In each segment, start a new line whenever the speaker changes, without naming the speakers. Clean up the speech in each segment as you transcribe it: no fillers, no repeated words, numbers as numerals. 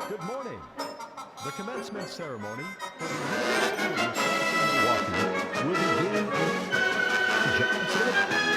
Good morning. The commencement ceremony for the University of Wisconsin-Milwaukee will begin in Chancellor.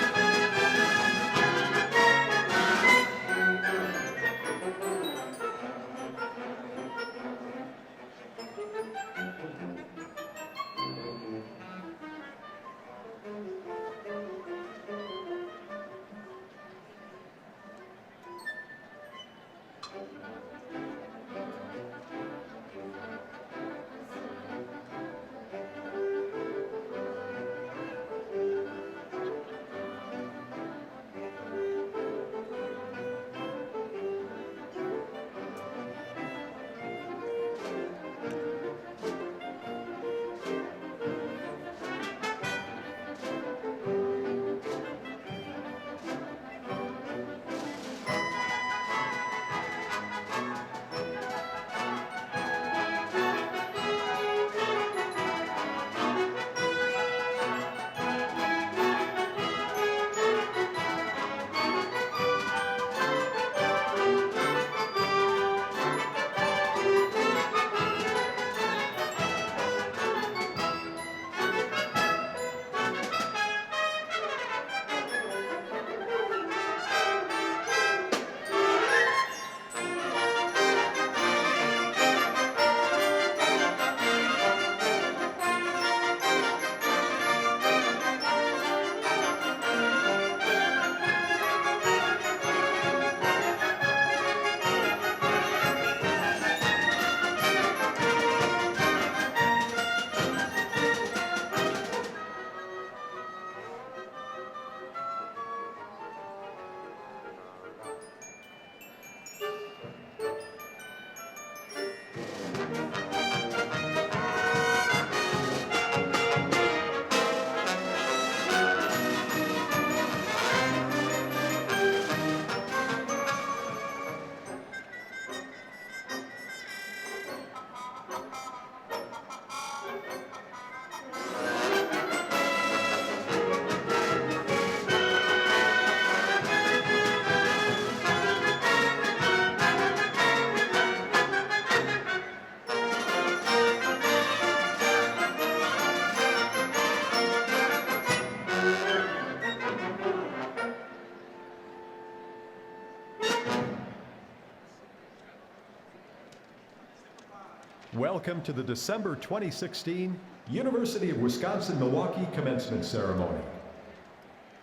Welcome to the December 2016 University of Wisconsin-Milwaukee Commencement Ceremony.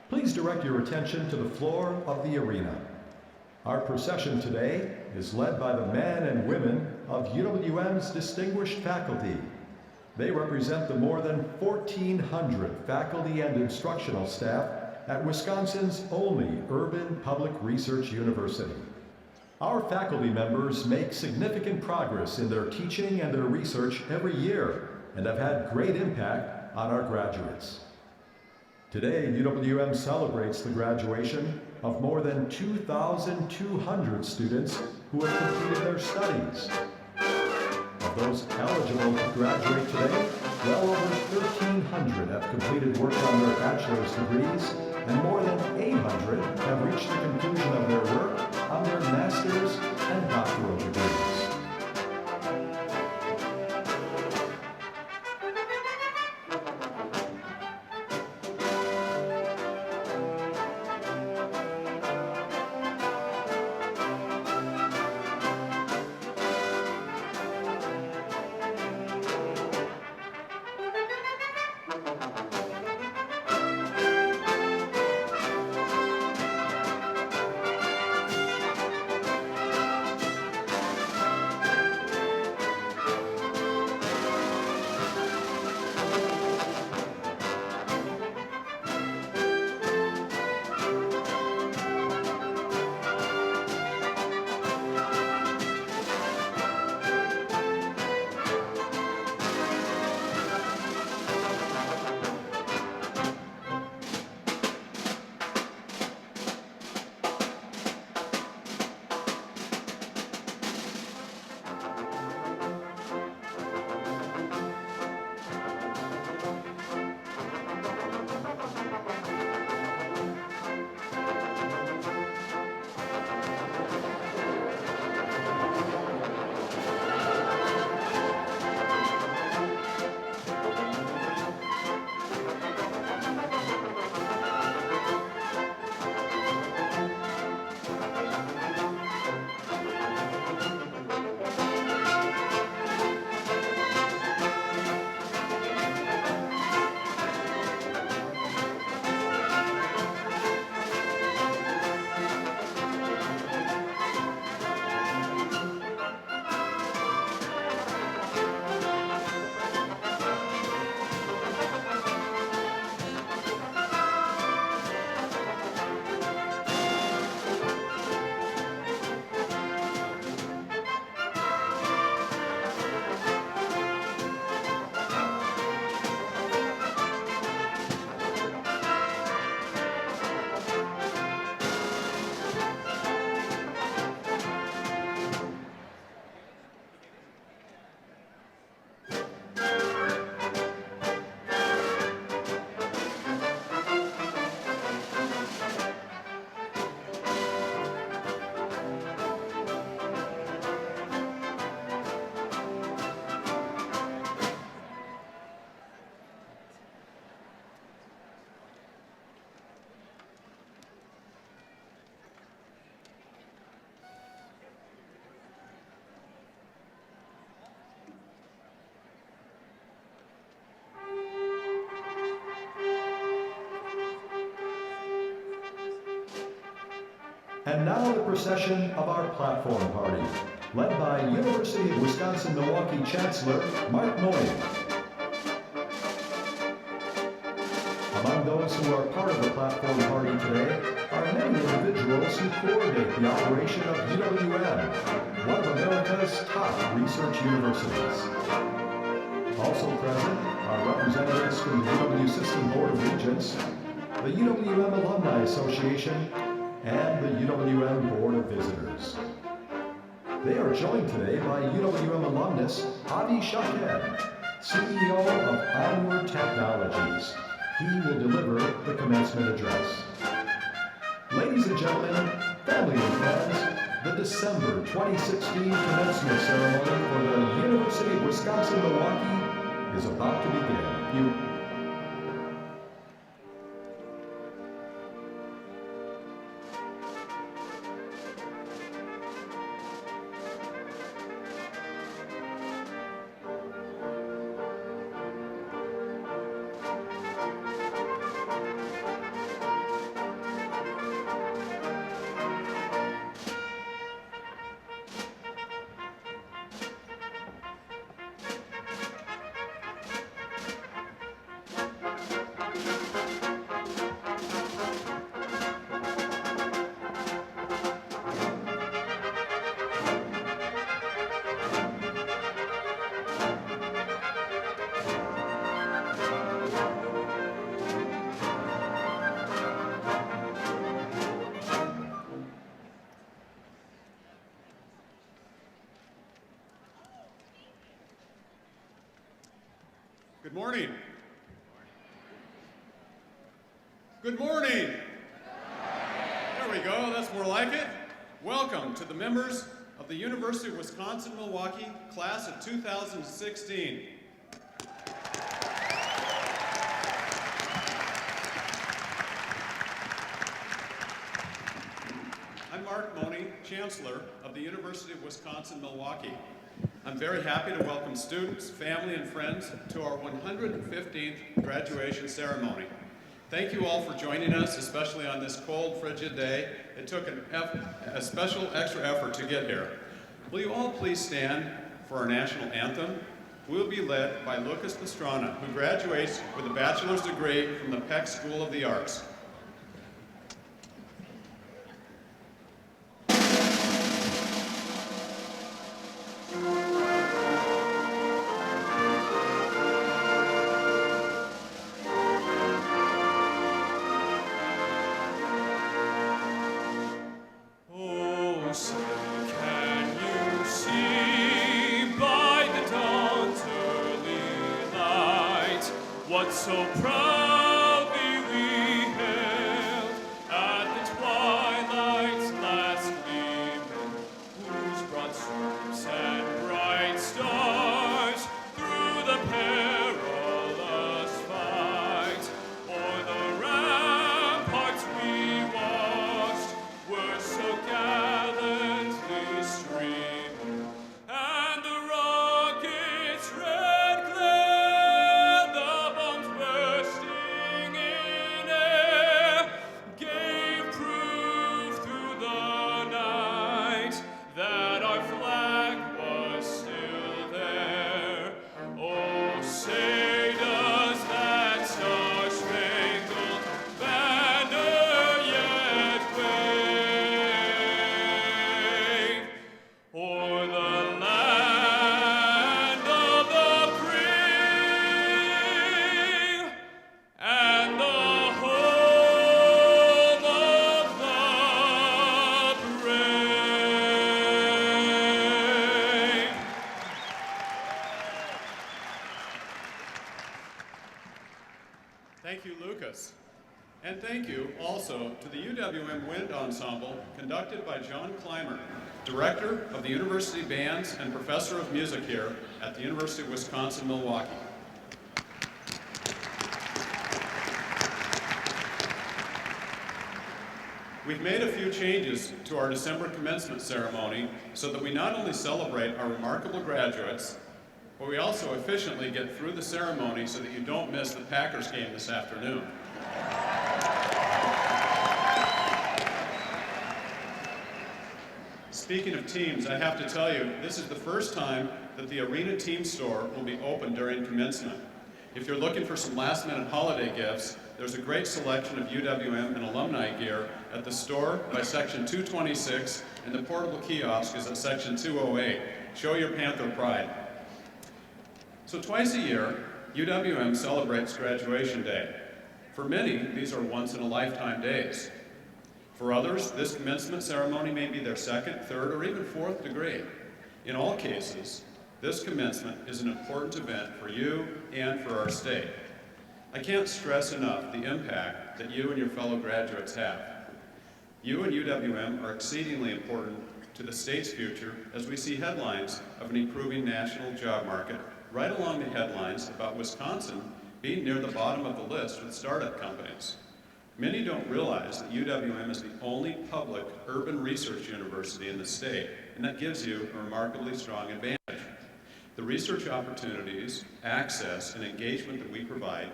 Please direct your attention to the floor of the arena. Our procession today is led by the men and women of UWM's distinguished faculty. They represent the more than 1,400 faculty and instructional staff at Wisconsin's only urban public research university. Our faculty members make significant progress in their teaching and their research every year and have had great impact on our graduates. Today, UWM celebrates the graduation of more than 2,200 students who have completed their studies. Of those eligible to graduate today, well over 1,300 have completed work on their bachelor's degrees, and more than 800 have reached the conclusion of their work on their master's and doctoral degrees. And now the procession of our platform party, led by University of Wisconsin-Milwaukee Chancellor Mark Mooney. Among those who are part of the platform party today are many individuals who coordinate the operation of UWM, one of America's top research universities. Also present are representatives from the UW System Board of Regents, the UWM Alumni Association, and the UWM Board of Visitors. They are joined today by UWM alumnus Avi Shaked, CEO of Onward Technologies. He will deliver the commencement address. Ladies and gentlemen, family and friends, the December 2016 commencement ceremony for the University of Wisconsin-Milwaukee is about to begin.
Good morning. Good morning. There we go, that's more like it. Welcome to the members of the University of Wisconsin-Milwaukee class of 2016. I'm Mark Mooney, Chancellor of the University of Wisconsin-Milwaukee. I'm very happy to welcome students, family, and friends to our 115th graduation ceremony. Thank you all for joining us, especially on this cold, frigid day. It took a special extra effort to get here. Will you all please stand for our national anthem? We will be led by Lucas Pastrana, who graduates with a bachelor's degree from the Peck School of the Arts.
So proudly we hailed at the twilight's last gleaming, whose broad stripes and bright stars through the perilous fight o'er the ramparts we watched were so gallantly streaming, and the rockets red glare, the bombs bursting in air, gave proof through the night that our flag was still there. Oh, say does that star-spangled banner yet wave o'er the land of the free and the home of the brave?
Thank you, Lucas. And thank you also to the UWM Wind Ensemble, conducted by John Clymer, Director of the University Bands and Professor of Music here at the University of Wisconsin-Milwaukee. We've made a few changes to our December commencement ceremony so that we not only celebrate our remarkable graduates, but we also efficiently get through the ceremony so that you don't miss the Packers game this afternoon. Speaking of teams, I have to tell you, this is the first time that the Arena Team Store will be open during commencement. If you're looking for some last-minute holiday gifts, there's a great selection of UWM and alumni gear at the store by section 226, and the portable kiosk is at section 208. Show your Panther pride. So twice a year, UWM celebrates graduation day. For many, these are once-in-a-lifetime days. For others, this commencement ceremony may be their second, third, or even fourth degree. In all cases, this commencement is an important event for you and for our state. I can't stress enough the impact that you and your fellow graduates have. You and UWM are exceedingly important to the state's future as we see headlines of an improving national job market, right along the headlines about Wisconsin being near the bottom of the list with startup companies. Many don't realize that UWM is the only public urban research university in the state, and that gives you a remarkably strong advantage. The research opportunities, access, and engagement that we provide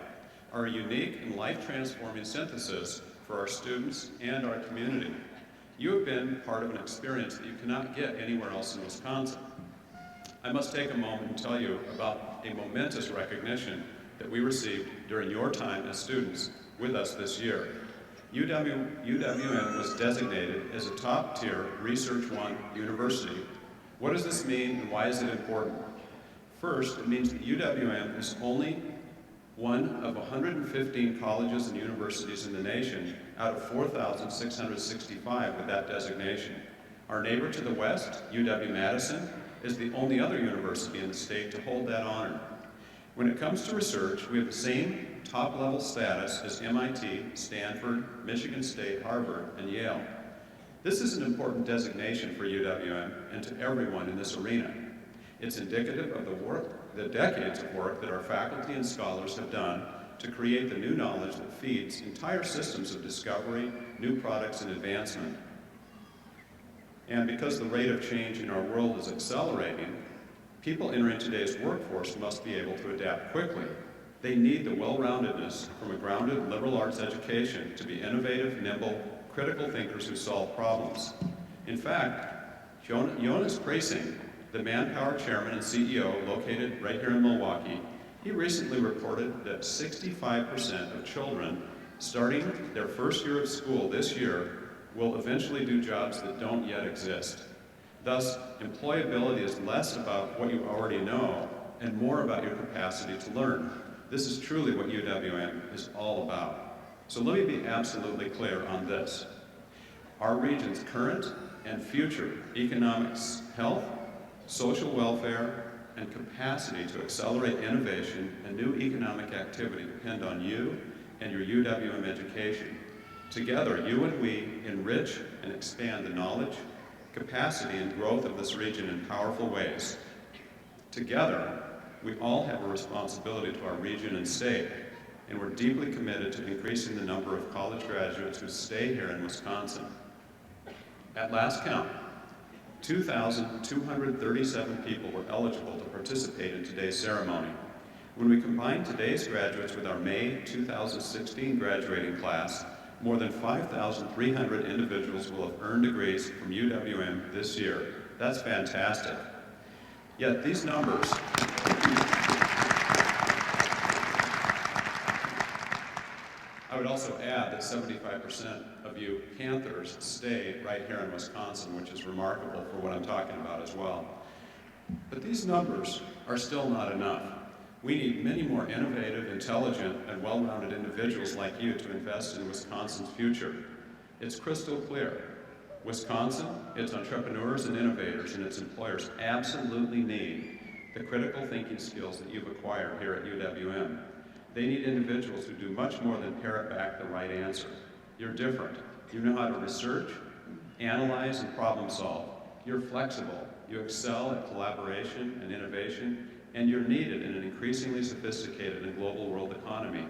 are a unique and life-transforming synthesis for our students and our community. You have been part of an experience that you cannot get anywhere else in Wisconsin. I must take a moment and tell you about a momentous recognition that we received during your time as students with us this year. UWM was designated as a top-tier Research One university. What does this mean and why is it important? First, it means that UWM is only one of 115 colleges and universities in the nation out of 4,665 with that designation. Our neighbor to the west, UW-Madison, is the only other university in the state to hold that honor. When it comes to research, we have the same top-level status as MIT, Stanford, Michigan State, Harvard, and Yale. This is an important designation for UWM and to everyone in this arena. It's indicative of the decades of work that our faculty and scholars have done to create the new knowledge that feeds entire systems of discovery, new products, and advancement. And because the rate of change in our world is accelerating, people entering today's workforce must be able to adapt quickly. They need the well-roundedness from a grounded liberal arts education to be innovative, nimble, critical thinkers who solve problems. In fact, Jonas Preissing, the Manpower Chairman and CEO located right here in Milwaukee, he recently reported that 65% of children starting their first year of school this year will eventually do jobs that don't yet exist. Thus, employability is less about what you already know and more about your capacity to learn. This is truly what UWM is all about. So let me be absolutely clear on this. Our region's current and future economics, health, social welfare, and capacity to accelerate innovation and new economic activity depend on you and your UWM education. Together, you and we enrich and expand the knowledge, capacity, and growth of this region in powerful ways. Together, we all have a responsibility to our region and state, and we're deeply committed to increasing the number of college graduates who stay here in Wisconsin. At last count, 2,237 people were eligible to participate in today's ceremony. When we combine today's graduates with our May 2016 graduating class, more than 5,300 individuals will have earned degrees from UWM this year. That's fantastic. Yet these numbers, I would also add that 75% of you Panthers stay right here in Wisconsin, which is remarkable for what I'm talking about as well. But these numbers are still not enough. We need many more innovative, intelligent, and well-rounded individuals like you to invest in Wisconsin's future. It's crystal clear. Wisconsin, its entrepreneurs and innovators, and its employers absolutely need the critical thinking skills that you've acquired here at UWM. They need individuals who do much more than parrot back the right answer. You're different. You know how to research, analyze, and problem solve. You're flexible. You excel at collaboration and innovation, and you're needed in an increasingly sophisticated and global world economy.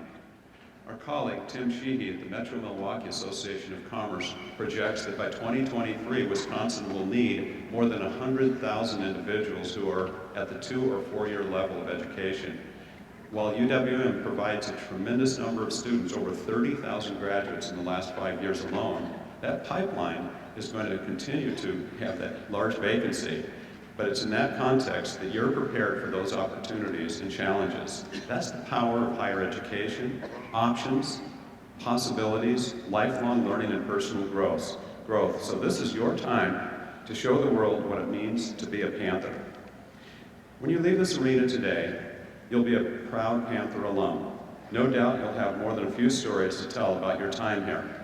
Our colleague, Tim Sheehy at the Metro-Milwaukee Association of Commerce projects that by 2023, Wisconsin will need more than 100,000 individuals who are at the 2- or 4-year level of education. While UWM provides a tremendous number of students, over 30,000 graduates in the last 5 years alone, That pipeline is going to continue to have that large vacancy, but it's in that context that you're prepared for those opportunities and challenges. That's the power of higher education, options, possibilities, lifelong learning, and personal growth. So this is your time to show the world what it means to be a Panther. When you leave this arena today, you'll be a proud Panther alum. No doubt you'll have more than a few stories to tell about your time here.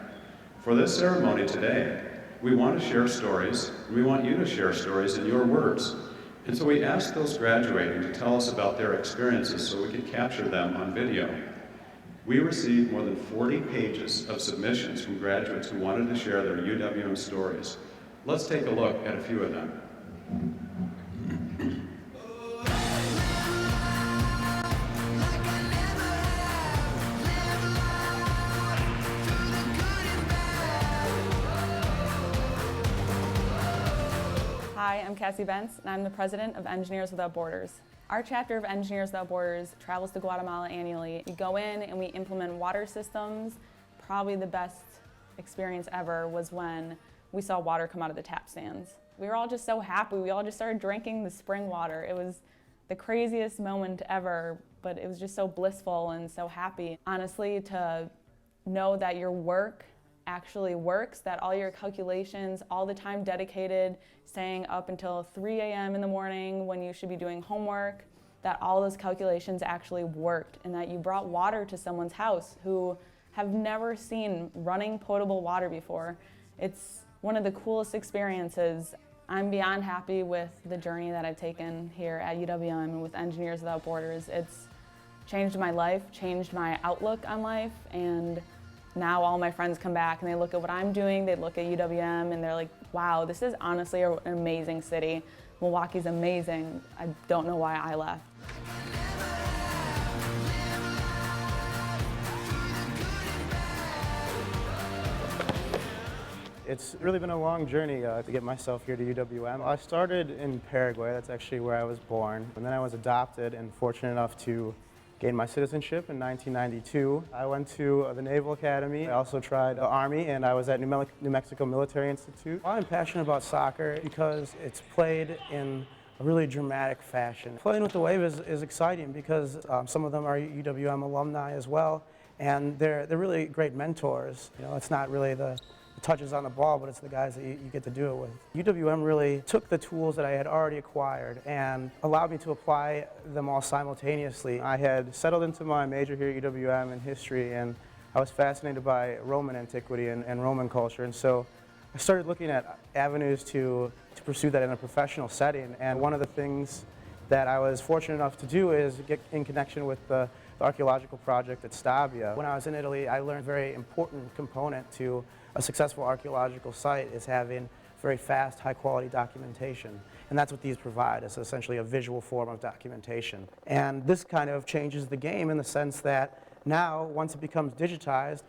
For this ceremony today, we want to share stories, and we want you to share stories in your words. And so we asked those graduating to tell us about their experiences so we could capture them on video. We received more than 40 pages of submissions from graduates who wanted to share their UWM stories. Let's take a look at a few of them.
Hi, I'm Cassie Bentz, and I'm the president of Engineers Without Borders. Our chapter of Engineers Without Borders travels to Guatemala annually. We go in and we implement water systems. Probably the best experience ever was when we saw water come out of the tap stands. We were all just so happy. We all just started drinking the spring water. It was the craziest moment ever, but it was just so blissful and so happy. Honestly, to know that your work actually works, that all your calculations, all the time dedicated, staying up until 3 a.m. in the morning when you should be doing homework, that all those calculations actually worked, and that you brought water to someone's house who have never seen running potable water before. It's one of the coolest experiences. I'm beyond happy with the journey that I've taken here at UWM and with Engineers Without Borders. It's changed my life, changed my outlook on life, and now all my friends come back and they look at what I'm doing, they look at UWM and they're like, wow, this is honestly an amazing city. Milwaukee's amazing. I don't know why I left.
It's really been a long journey to get myself here to UWM. I started in Paraguay, that's actually where I was born, and then I was adopted and fortunate enough to gained my citizenship in 1992. I went to the Naval Academy. I also tried the Army, and I was at New Mexico Military Institute. I'm passionate about soccer because it's played in a really dramatic fashion. Playing with the Wave is exciting because some of them are UWM alumni as well, and they're really great mentors. You know, it's not really the touches on the ball, but it's the guys that you get to do it with. UWM really took the tools that I had already acquired and allowed me to apply them all simultaneously. I had settled into my major here at UWM in history, and I was fascinated by Roman antiquity and Roman culture, and so I started looking at avenues to pursue that in a professional setting. And one of the things that I was fortunate enough to do is get in connection with the archaeological project at Stabia. When I was in Italy, I learned a very important component to a successful archaeological site is having very fast, high-quality documentation. And that's what these provide. It's essentially a visual form of documentation. And this kind of changes the game in the sense that now, once it becomes digitized,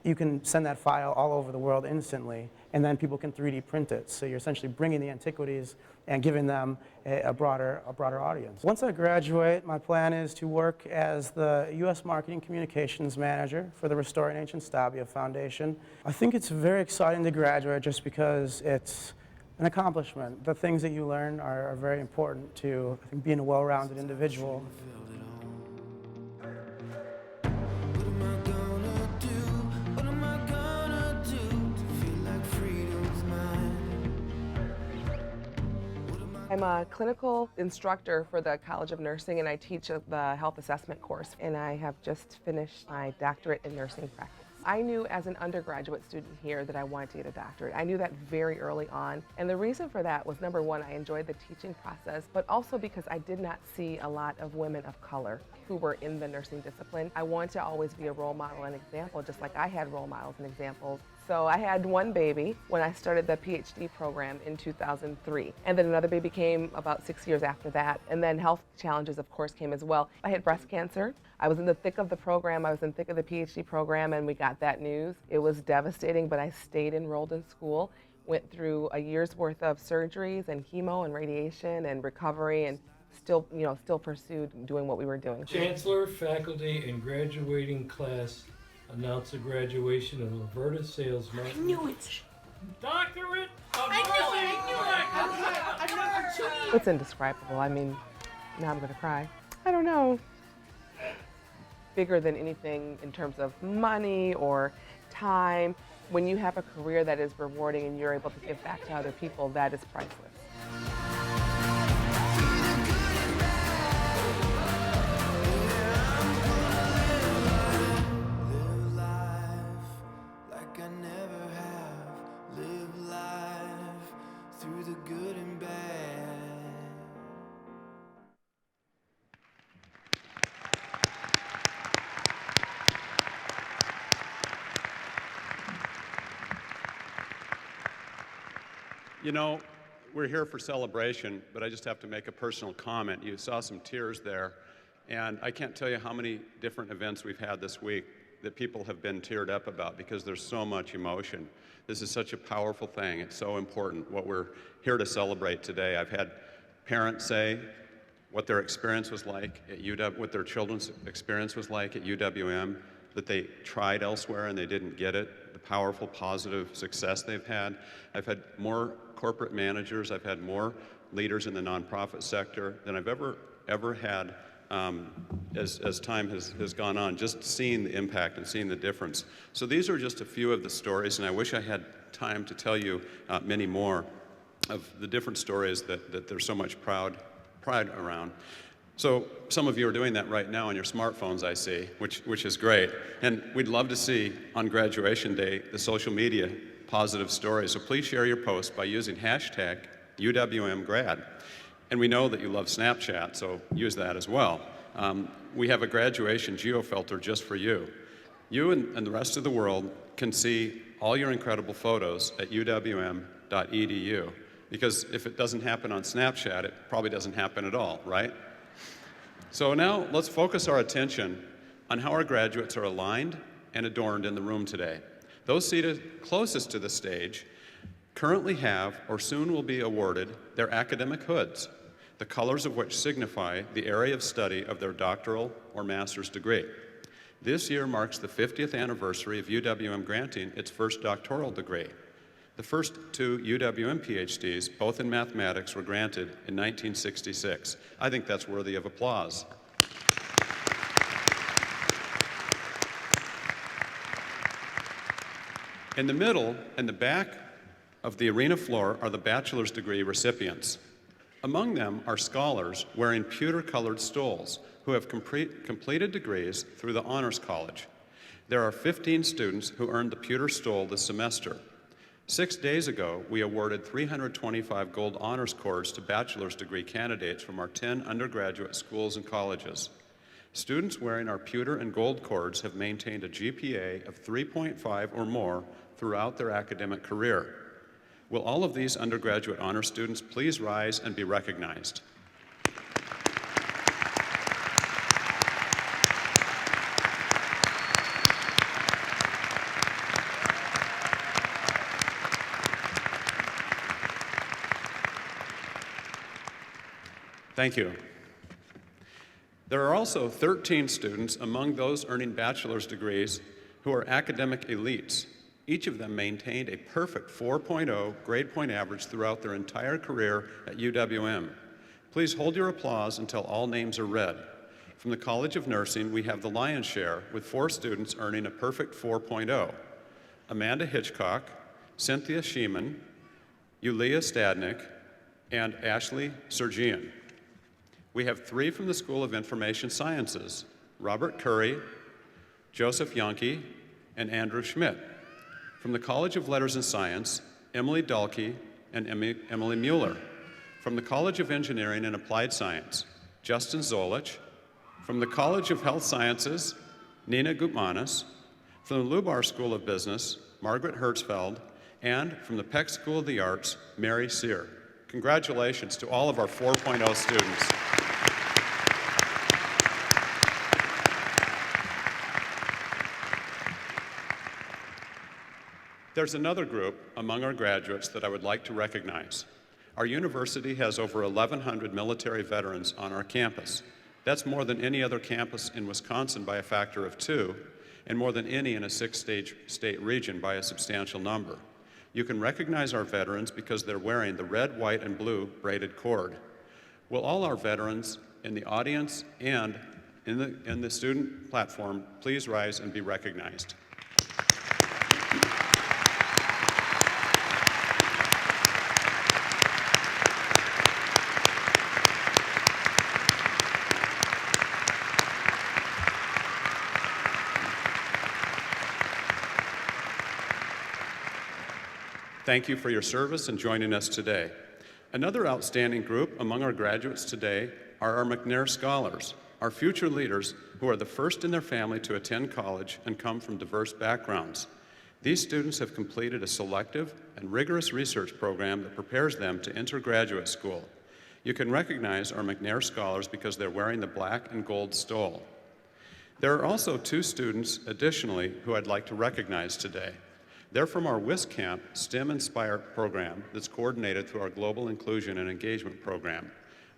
you can send that file all over the world instantly, and then people can 3D print it. So you're essentially bringing the antiquities and giving them a broader audience. Once I graduate, my plan is to work as the U.S. Marketing Communications Manager for the Restoring Ancient Stabia Foundation. I think it's very exciting to graduate just because it's an accomplishment. The things that you learn are very important to, I think, being a well-rounded individual.
I'm a clinical instructor for the College of Nursing, and I teach the health assessment course, and I have just finished my doctorate in nursing practice. I knew as an undergraduate student here that I wanted to get a doctorate. I knew that very early on, and the reason for that was, number one, I enjoyed the teaching process, but also because I did not see a lot of women of color who were in the nursing discipline. I wanted to always be a role model and example, just like I had role models and examples. So I had one baby when I started the PhD program in 2003, and then another baby came about 6 years after that, and then health challenges, of course, came as well. I had breast cancer. I was in the thick of the program. I was in the thick of the PhD program, and we got that news. It was devastating, but I stayed enrolled in school, went through a year's worth of surgeries and chemo and radiation and recovery, and still pursued doing what we were doing.
Chancellor, faculty, and graduating class announce the graduation of Roberta Salesman.
I knew it!
Doctorate of nursing practice.
It's indescribable. I mean, now I'm going to cry. I don't know. Bigger than anything in terms of money or time. When you have a career that is rewarding and you're able to give back to other people, that is priceless.
Live life like I never have. Live life through the good and bad.
You know, we're here for celebration, but I just have to make a personal comment. You saw some tears there, and I can't tell you how many different events we've had this week that people have been teared up about because there's so much emotion. This is such a powerful thing. It's so important what we're here to celebrate today. I've had parents say what their experience was like at UW, what their children's experience was like at UWM, that they tried elsewhere and they didn't get it, the powerful, positive success they've had. I've had more corporate managers, I've had more leaders in the nonprofit sector than I've ever had as time has gone on, just seeing the impact and seeing the difference. So these are just a few of the stories, and I wish I had time to tell you many more of the different stories that there's so much pride around. So some of you are doing that right now on your smartphones, I see, which is great. And we'd love to see on graduation day the social media positive stories. So please share your post by using hashtag UWMgrad. And we know that you love Snapchat, so use that as well. We have a graduation geofilter just for you. You and the rest of the world can see all your incredible photos at uwm.edu. Because if it doesn't happen on Snapchat, it probably doesn't happen at all, right? So now let's focus our attention on how our graduates are aligned and adorned in the room today. Those seated closest to the stage currently have or soon will be awarded their academic hoods, the colors of which signify the area of study of their doctoral or master's degree. This year marks the 50th anniversary of UWM granting its first doctoral degree. The first two UWM PhDs, both in mathematics, were granted in 1966. I think that's worthy of applause. In the middle and the back of the arena floor are the bachelor's degree recipients. Among them are scholars wearing pewter-colored stoles who have completed degrees through the Honors College. There are 15 students who earned the pewter stole this semester. 6 days ago, we awarded 325 gold honors cords to bachelor's degree candidates from our 10 undergraduate schools and colleges. Students wearing our pewter and gold cords have maintained a GPA of 3.5 or more throughout their academic career. Will all of these undergraduate honor students please rise and be recognized? Thank you. There are also 13 students among those earning bachelor's degrees who are academic elites. Each of them maintained a perfect 4.0 grade point average throughout their entire career at UWM. Please hold your applause until all names are read. From the College of Nursing, we have the lion's share with 4 students earning a perfect 4.0. Amanda Hitchcock, Cynthia Sheeman, Yulia Stadnik, and Ashley Sergian. We have 3 from the School of Information Sciences, Robert Curry, Joseph Yonke, and Andrew Schmidt. From the College of Letters and Science, Emily Dahlke and Emily Mueller. From the College of Engineering and Applied Science, Justin Zolich. From the College of Health Sciences, Nina Gutmanis. From the Lubar School of Business, Margaret Hertzfeld. And from the Peck School of the Arts, Mary Sear. Congratulations to all of our 4.0 students. There's another group among our graduates that I would like to recognize. Our university has over 1,100 military veterans on our campus. That's more than any other campus in Wisconsin by a factor of 2, and more than any in a 6-state region by a substantial number. You can recognize our veterans because they're wearing the red, white, and blue braided cord. Will all our veterans in the audience and in the student platform please rise and be recognized? Thank you for your service and joining us today. Another outstanding group among our graduates today are our McNair Scholars, our future leaders who are the first in their family to attend college and come from diverse backgrounds. These students have completed a selective and rigorous research program that prepares them to enter graduate school. You can recognize our McNair Scholars because they're wearing the black and gold stole. There are also two students additionally who I'd like to recognize today. They're from our WisCamp STEM Inspire program that's coordinated through our Global Inclusion and Engagement program.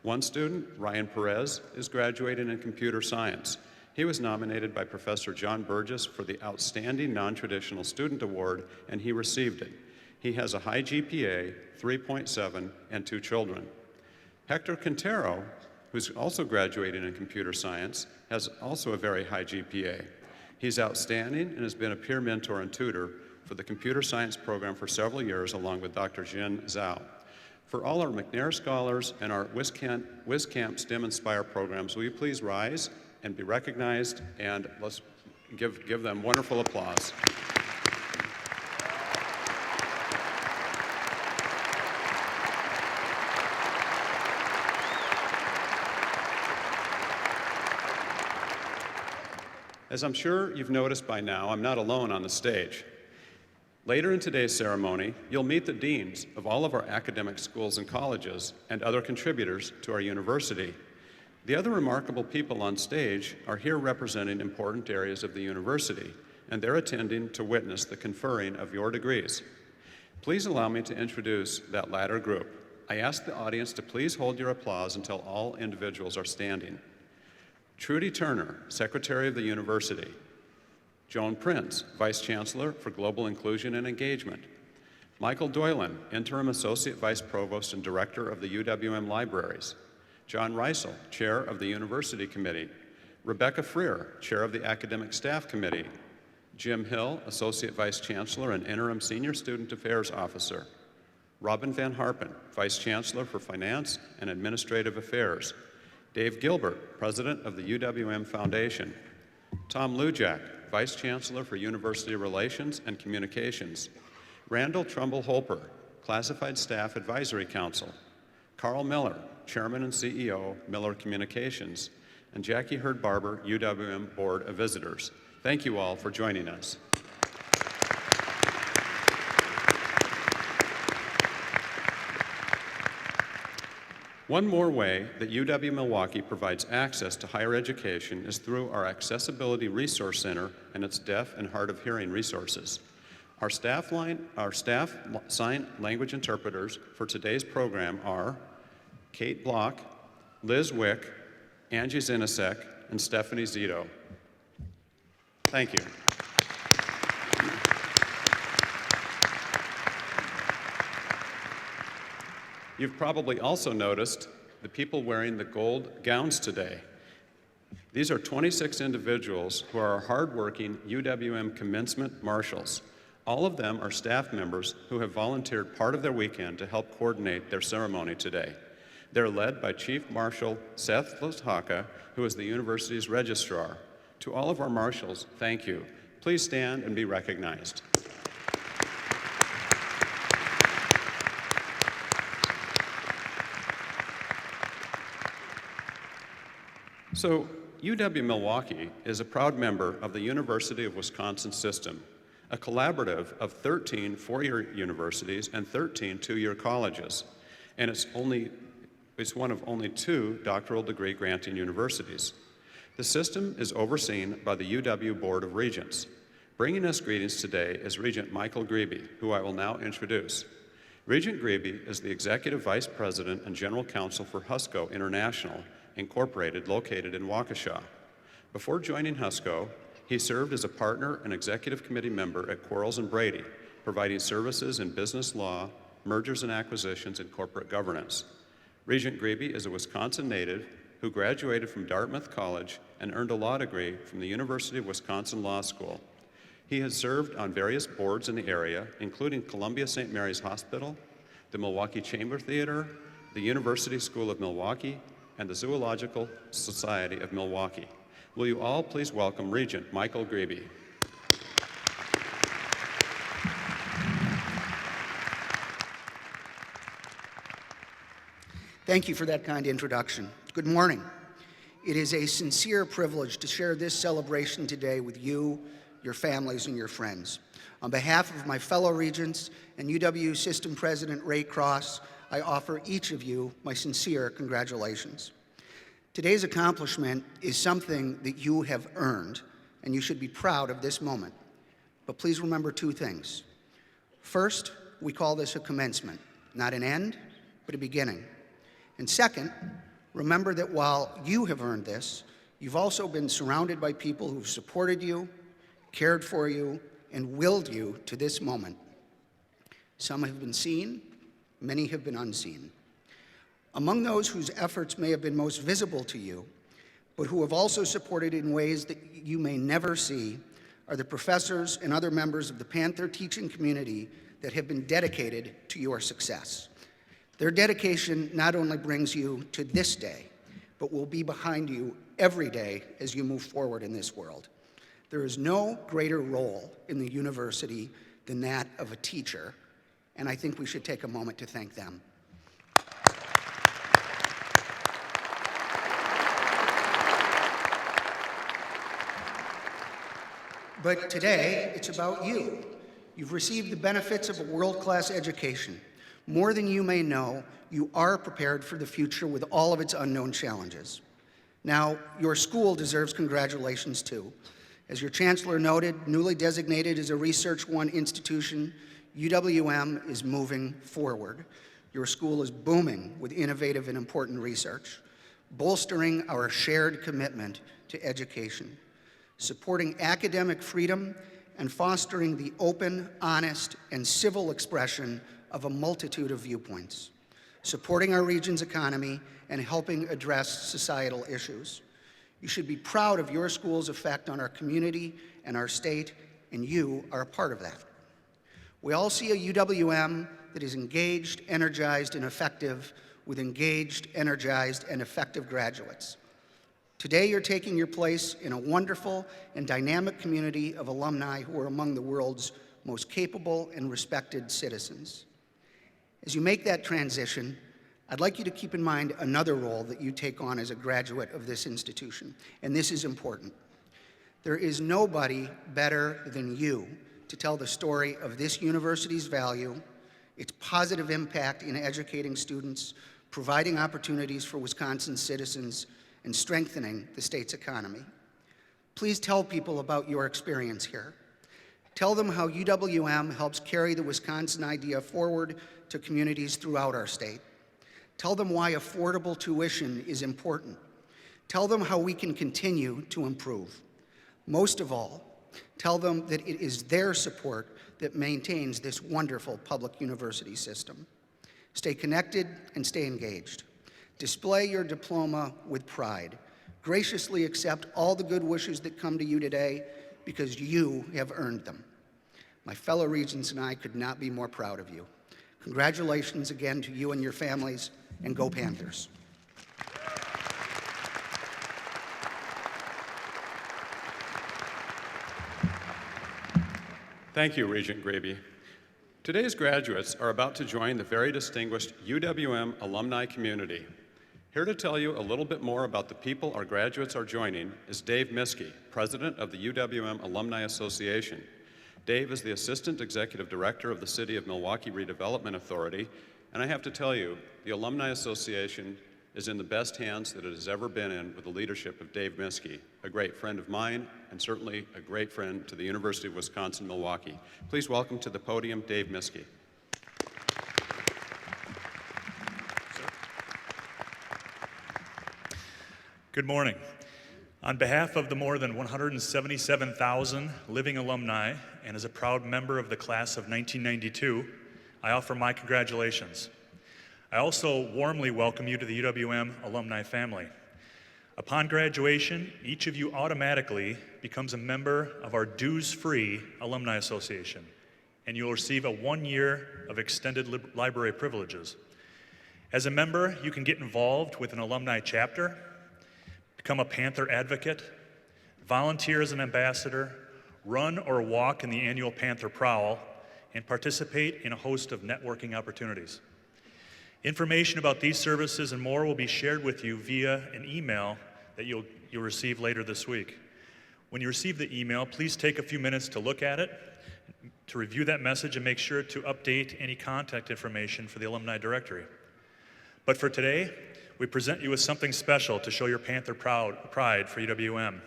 One student, Ryan Perez, is graduating in computer science. He was nominated by Professor John Burgess for the Outstanding Non-Traditional Student Award, and he received it. He has a high GPA, 3.7, and 2 children. Hector Quintero, who's also graduating in computer science, has also a very high GPA. He's outstanding and has been a peer mentor and tutor for the computer science program for several years, along with Dr. Jin Zhao. For all our McNair Scholars and our WisCamp STEM Inspire programs, will you please rise and be recognized, and let's give them wonderful applause. As I'm sure you've noticed by now, I'm not alone on the stage. Later in today's ceremony, you'll meet the deans of all of our academic schools and colleges and other contributors to our university. The other remarkable people on stage are here representing important areas of the university, and they're attending to witness the conferring of your degrees. Please allow me to introduce that latter group. I ask the audience to please hold your applause until all individuals are standing. Trudy Turner, Secretary of the University. Joan Prince, Vice Chancellor for Global Inclusion and Engagement. Michael Doylan, Interim Associate Vice Provost and Director of the UWM Libraries. John Reisel, Chair of the University Committee. Rebecca Freer, Chair of the Academic Staff Committee. Jim Hill, Associate Vice Chancellor and Interim Senior Student Affairs Officer. Robin Van Harpen, Vice Chancellor for Finance and Administrative Affairs. Dave Gilbert, President of the UWM Foundation. Tom Lujak, Vice Chancellor for University Relations and Communications. Randall Trumbull-Holper, Classified Staff Advisory Council. Carl Miller, Chairman and CEO, Miller Communications. And Jackie Hurd-Barber, UWM Board of Visitors. Thank you all for joining us. One more way that UW-Milwaukee provides access to higher education is through our Accessibility Resource Center and its deaf and hard of hearing resources. Our staff sign language interpreters for today's program are Kate Block, Liz Wick, Angie Zinasek, and Stephanie Zito. Thank you. You've probably also noticed the people wearing the gold gowns today. These are 26 individuals who are our hardworking UWM Commencement Marshals. All of them are staff members who have volunteered part of their weekend to help coordinate their ceremony today. They're led by Chief Marshal Seth Lozhaka, who is the university's registrar. To all of our marshals, thank you. Please stand and be recognized. So, UW-Milwaukee is a proud member of the University of Wisconsin system, a collaborative of 13 four-year universities and 13 two-year colleges, and it's one of only 2 doctoral degree granting universities. The system is overseen by the UW Board of Regents. Bringing us greetings today is Regent Michael Grebe, who I will now introduce. Regent Grebe is the Executive Vice President and General Counsel for Husco International, Incorporated, located in Waukesha. Before joining Husco, he served as a partner and executive committee member at Quarles & Brady, providing services in business law, mergers and acquisitions, and corporate governance. Regent Grebe is a Wisconsin native who graduated from Dartmouth College and earned a law degree from the University of Wisconsin Law School. He has served on various boards in the area, including Columbia St. Mary's Hospital, the Milwaukee Chamber Theater, the University School of Milwaukee, and the Zoological Society of Milwaukee. Will you all please welcome Regent Michael Grebe.
Thank you for that kind introduction. Good morning. It is a sincere privilege to share this celebration today with you, your families, and your friends. On behalf of my fellow regents and UW System President Ray Cross, I offer each of you my sincere congratulations. Today's accomplishment is something that you have earned, and you should be proud of this moment. But please remember two things. First, we call this a commencement, not an end, but a beginning. And second, remember that while you have earned this, you've also been surrounded by people who've supported you, cared for you, and willed you to this moment. Some have been seen, many have been unseen. Among those whose efforts may have been most visible to you, but who have also supported in ways that you may never see, are the professors and other members of the Panther teaching community that have been dedicated to your success. Their dedication not only brings you to this day, but will be behind you every day as you move forward in this world. There is no greater role in the university than that of a teacher, and I think we should take a moment to thank them. But today, it's about you. You've received the benefits of a world-class education. More than you may know, you are prepared for the future with all of its unknown challenges. Now, your school deserves congratulations too. As your Chancellor noted, newly designated as a Research One institution, UWM is moving forward. Your school is booming with innovative and important research, bolstering our shared commitment to education, supporting academic freedom, and fostering the open, honest, and civil expression of a multitude of viewpoints, supporting our region's economy, and helping address societal issues. You should be proud of your school's effect on our community and our state, and you are a part of that. We all see a UWM that is engaged, energized, and effective, with engaged, energized, and effective graduates. Today, you're taking your place in a wonderful and dynamic community of alumni who are among the world's most capable and respected citizens. As you make that transition, I'd like you to keep in mind another role that you take on as a graduate of this institution, and this is important. There is nobody better than you to tell the story of this university's value, its positive impact in educating students, providing opportunities for Wisconsin citizens, and strengthening the state's economy. Please tell people about your experience here. Tell them how UWM helps carry the Wisconsin idea forward to communities throughout our state. Tell them why affordable tuition is important. Tell them how we can continue to improve. Most of all, tell them that it is their support that maintains this wonderful public university system. Stay connected and stay engaged. Display your diploma with pride. Graciously accept all the good wishes that come to you today because you have earned them. My fellow regents and I could not be more proud of you. Congratulations again to you and your families, and go Panthers.
Thank you, Regent Grebe. Today's graduates are about to join the very distinguished UWM alumni community. Here to tell you a little bit more about the people our graduates are joining is Dave Miskey, president of the UWM Alumni Association. Dave is the Assistant Executive Director of the City of Milwaukee Redevelopment Authority, and I have to tell you, the Alumni Association is in the best hands that it has ever been in with the leadership of Dave Miskey, a great friend of mine and certainly a great friend to the University of Wisconsin-Milwaukee. Please welcome to the podium Dave Miskey.
Good morning. On behalf of the more than 177,000 living alumni, and as a proud member of the class of 1992, I offer my congratulations. I also warmly welcome you to the UWM alumni family. Upon graduation, each of you automatically becomes a member of our dues-free Alumni Association, and you'll receive a 1 year of extended library privileges. As a member, you can get involved with an alumni chapter, become a Panther advocate, volunteer as an ambassador, run or walk in the annual Panther Prowl, and participate in a host of networking opportunities. Information about these services and more will be shared with you via an email that you'll receive later this week. When you receive the email, please take a few minutes to look at it, to review that message, and make sure to update any contact information for the alumni directory. But for today, we present you with something special to show your Panther pride for UWM.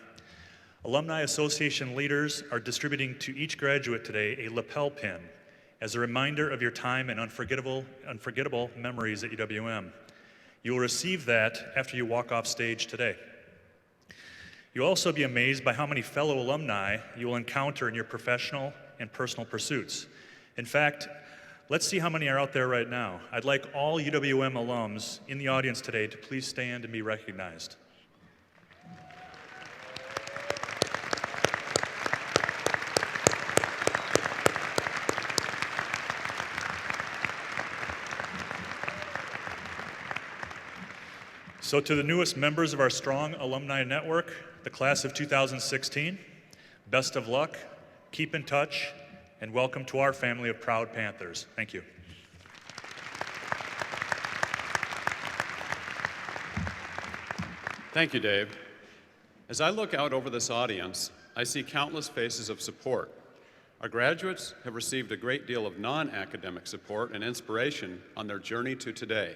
Alumni Association leaders are distributing to each graduate today a lapel pin as a reminder of your time and unforgettable memories at UWM. You will receive that after you walk off stage today. You'll also be amazed by how many fellow alumni you will encounter in your professional and personal pursuits. In fact, let's see how many are out there right now. I'd like all UWM alums in the audience today to please stand and be recognized. So to the newest members of our strong alumni network, the class of 2016, best of luck, keep in touch, and welcome to our family of proud Panthers. Thank you.
Thank you, Dave. As I look out over this audience, I see countless faces of support. Our graduates have received a great deal of non-academic support and inspiration on their journey to today.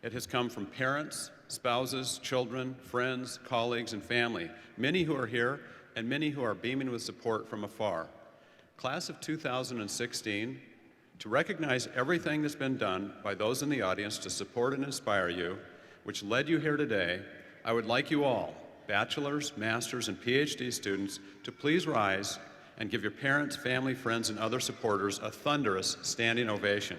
It has come from parents, spouses, children, friends, colleagues, and family, many who are here and many who are beaming with support from afar. Class of 2016, to recognize everything that's been done by those in the audience to support and inspire you, which led you here today, I would like you all, bachelor's, master's, and PhD students, to please rise and give your parents, family, friends, and other supporters a thunderous standing ovation.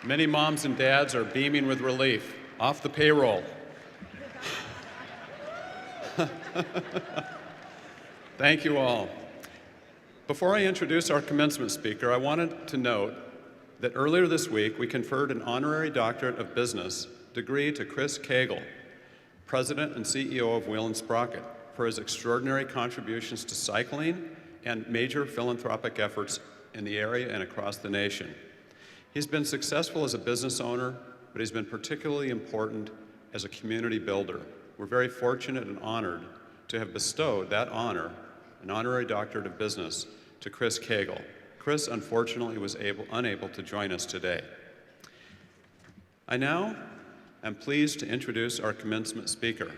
Many moms and dads are beaming with relief. Off the payroll. Thank you all. Before I introduce our commencement speaker, I wanted to note that earlier this week we conferred an honorary doctorate of business degree to Chris Cagle, President and CEO of Wheel & Sprocket, for his extraordinary contributions to cycling and major philanthropic efforts in the area and across the nation. He's been successful as a business owner, but he's been particularly important as a community builder. We're very fortunate and honored to have bestowed that honor, an honorary doctorate of business, to Chris Cagle. Chris, unfortunately, was unable to join us today. I now am pleased to introduce our commencement speaker.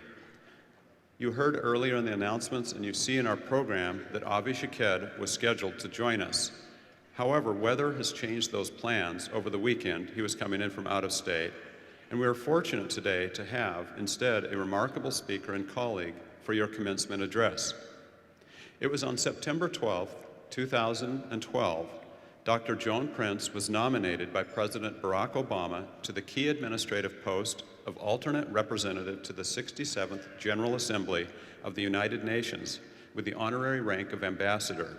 You heard earlier in the announcements, and you see in our program, that Avi Shaked was scheduled to join us. However, weather has changed those plans over the weekend. He was coming in from out of state, and we are fortunate today to have, instead, a remarkable speaker and colleague for your commencement address. It was on September 12, 2012, Dr. Joan Prince was nominated by President Barack Obama to the key administrative post of alternate representative to the 67th General Assembly of the United Nations with the honorary rank of ambassador.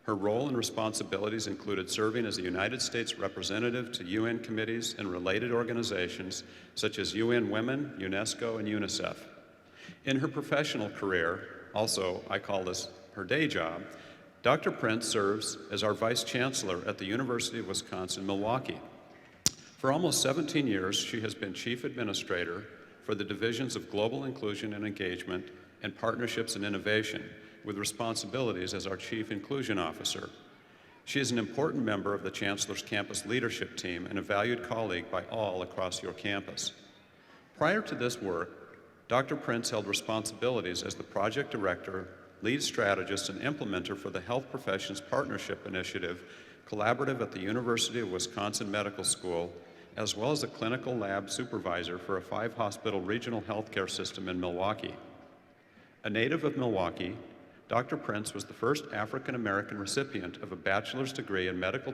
Her role and responsibilities included serving as a United States representative to UN committees and related organizations such as UN Women, UNESCO, and UNICEF. In her professional career, also I call this her day job, Dr. Prince serves as our Vice Chancellor at the University of Wisconsin-Milwaukee. For almost 17 years, she has been Chief Administrator for the Divisions of Global Inclusion and Engagement and Partnerships and Innovation, with responsibilities as our Chief Inclusion Officer. She is an important member of the Chancellor's campus leadership team and a valued colleague by all across your campus. Prior to this work, Dr. Prince held responsibilities as the project director, lead strategist, and implementer for the Health Professions Partnership Initiative, collaborative at the University of Wisconsin Medical School, as well as a clinical lab supervisor for a 5-hospital regional healthcare system in Milwaukee. A native of Milwaukee, Dr. Prince was the first African-American recipient of a bachelor's degree in medical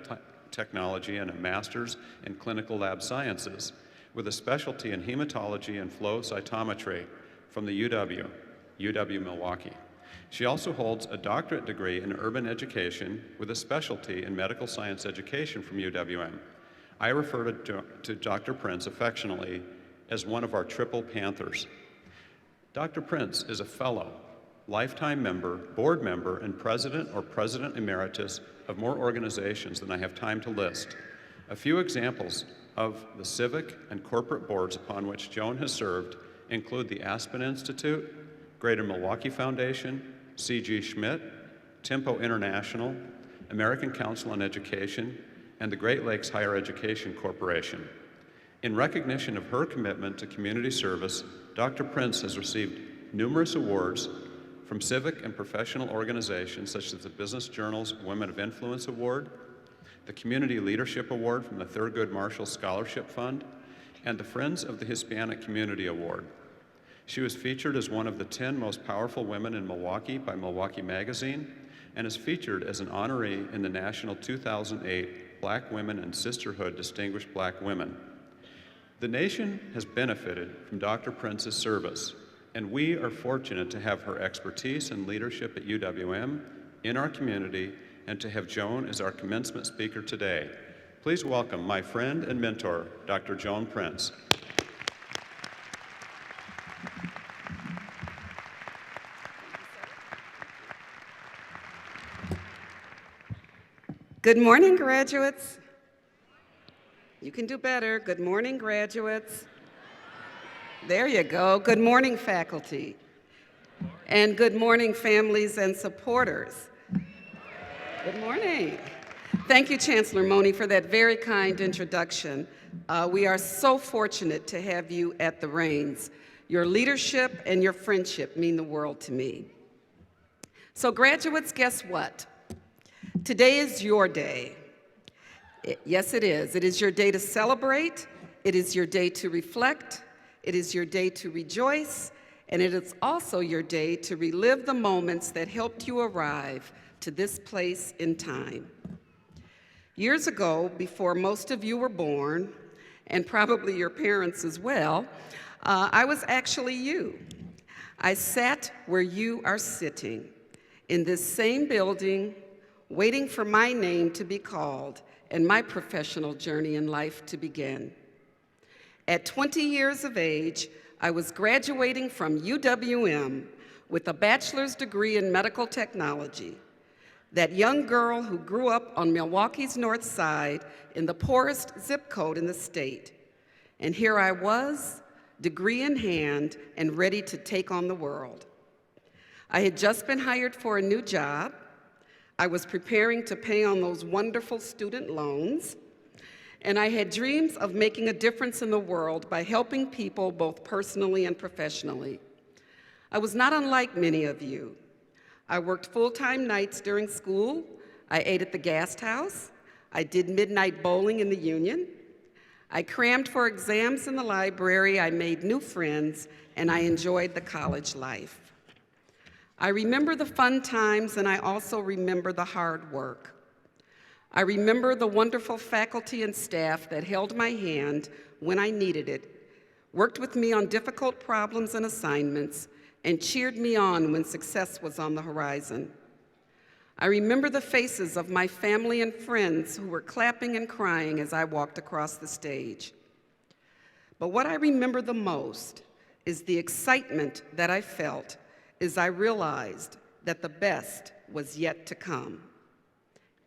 technology and a master's in clinical lab sciences, with a specialty in hematology and flow cytometry from the UW-Milwaukee. She also holds a doctorate degree in urban education with a specialty in medical science education from UWM. I refer to Dr. Prince affectionately as one of our triple Panthers. Dr. Prince is a fellow, lifetime member, board member, and president or president emeritus of more organizations than I have time to list. A few examples of the civic and corporate boards upon which Joan has served include the Aspen Institute, Greater Milwaukee Foundation, C.G. Schmidt, Tempo International, American Council on Education, and the Great Lakes Higher Education Corporation. In recognition of her commitment to community service, Dr. Prince has received numerous awards from civic and professional organizations such as the Business Journal's Women of Influence Award, the Community Leadership Award from the Thurgood Marshall Scholarship Fund, and the Friends of the Hispanic Community Award. She was featured as one of the 10 most powerful women in Milwaukee by Milwaukee Magazine, and is featured as an honoree in the National 2008 Black Women and Sisterhood Distinguished Black Women. The nation has benefited from Dr. Prince's service, and we are fortunate to have her expertise and leadership at UWM, in our community, and to have Joan as our commencement speaker today. Please welcome my friend and mentor, Dr. Joan Prince.
Good morning, graduates. You can do better. Good morning, graduates. There you go. Good morning, faculty. And good morning, families and supporters. Good morning. Thank you, Chancellor Mone, for that very kind introduction. We are so fortunate to have you at the reins. Your leadership and your friendship mean the world to me. So graduates, guess what? Today is your day. Yes, it is. It is your day to celebrate. It is your day to reflect. It is your day to rejoice. And it is also your day to relive the moments that helped you arrive to this place in time. Years ago, before most of you were born, and probably your parents as well, I was actually you. I sat where you are sitting, in this same building, waiting for my name to be called and my professional journey in life to begin. At 20 years of age, I was graduating from UWM with a bachelor's degree in medical technology. That young girl who grew up on Milwaukee's North Side in the poorest zip code in the state. And here I was, degree in hand and ready to take on the world. I had just been hired for a new job. I was preparing to pay on those wonderful student loans. And I had dreams of making a difference in the world by helping people both personally and professionally. I was not unlike many of you. I worked full-time nights during school. I ate at the Guest House. I did midnight bowling in the Union. I crammed for exams in the library. I made new friends, and I enjoyed the college life. I remember the fun times, and I also remember the hard work. I remember the wonderful faculty and staff that held my hand when I needed it, worked with me on difficult problems and assignments, and cheered me on when success was on the horizon. I remember the faces of my family and friends who were clapping and crying as I walked across the stage. But what I remember the most is the excitement that I felt as I realized that the best was yet to come.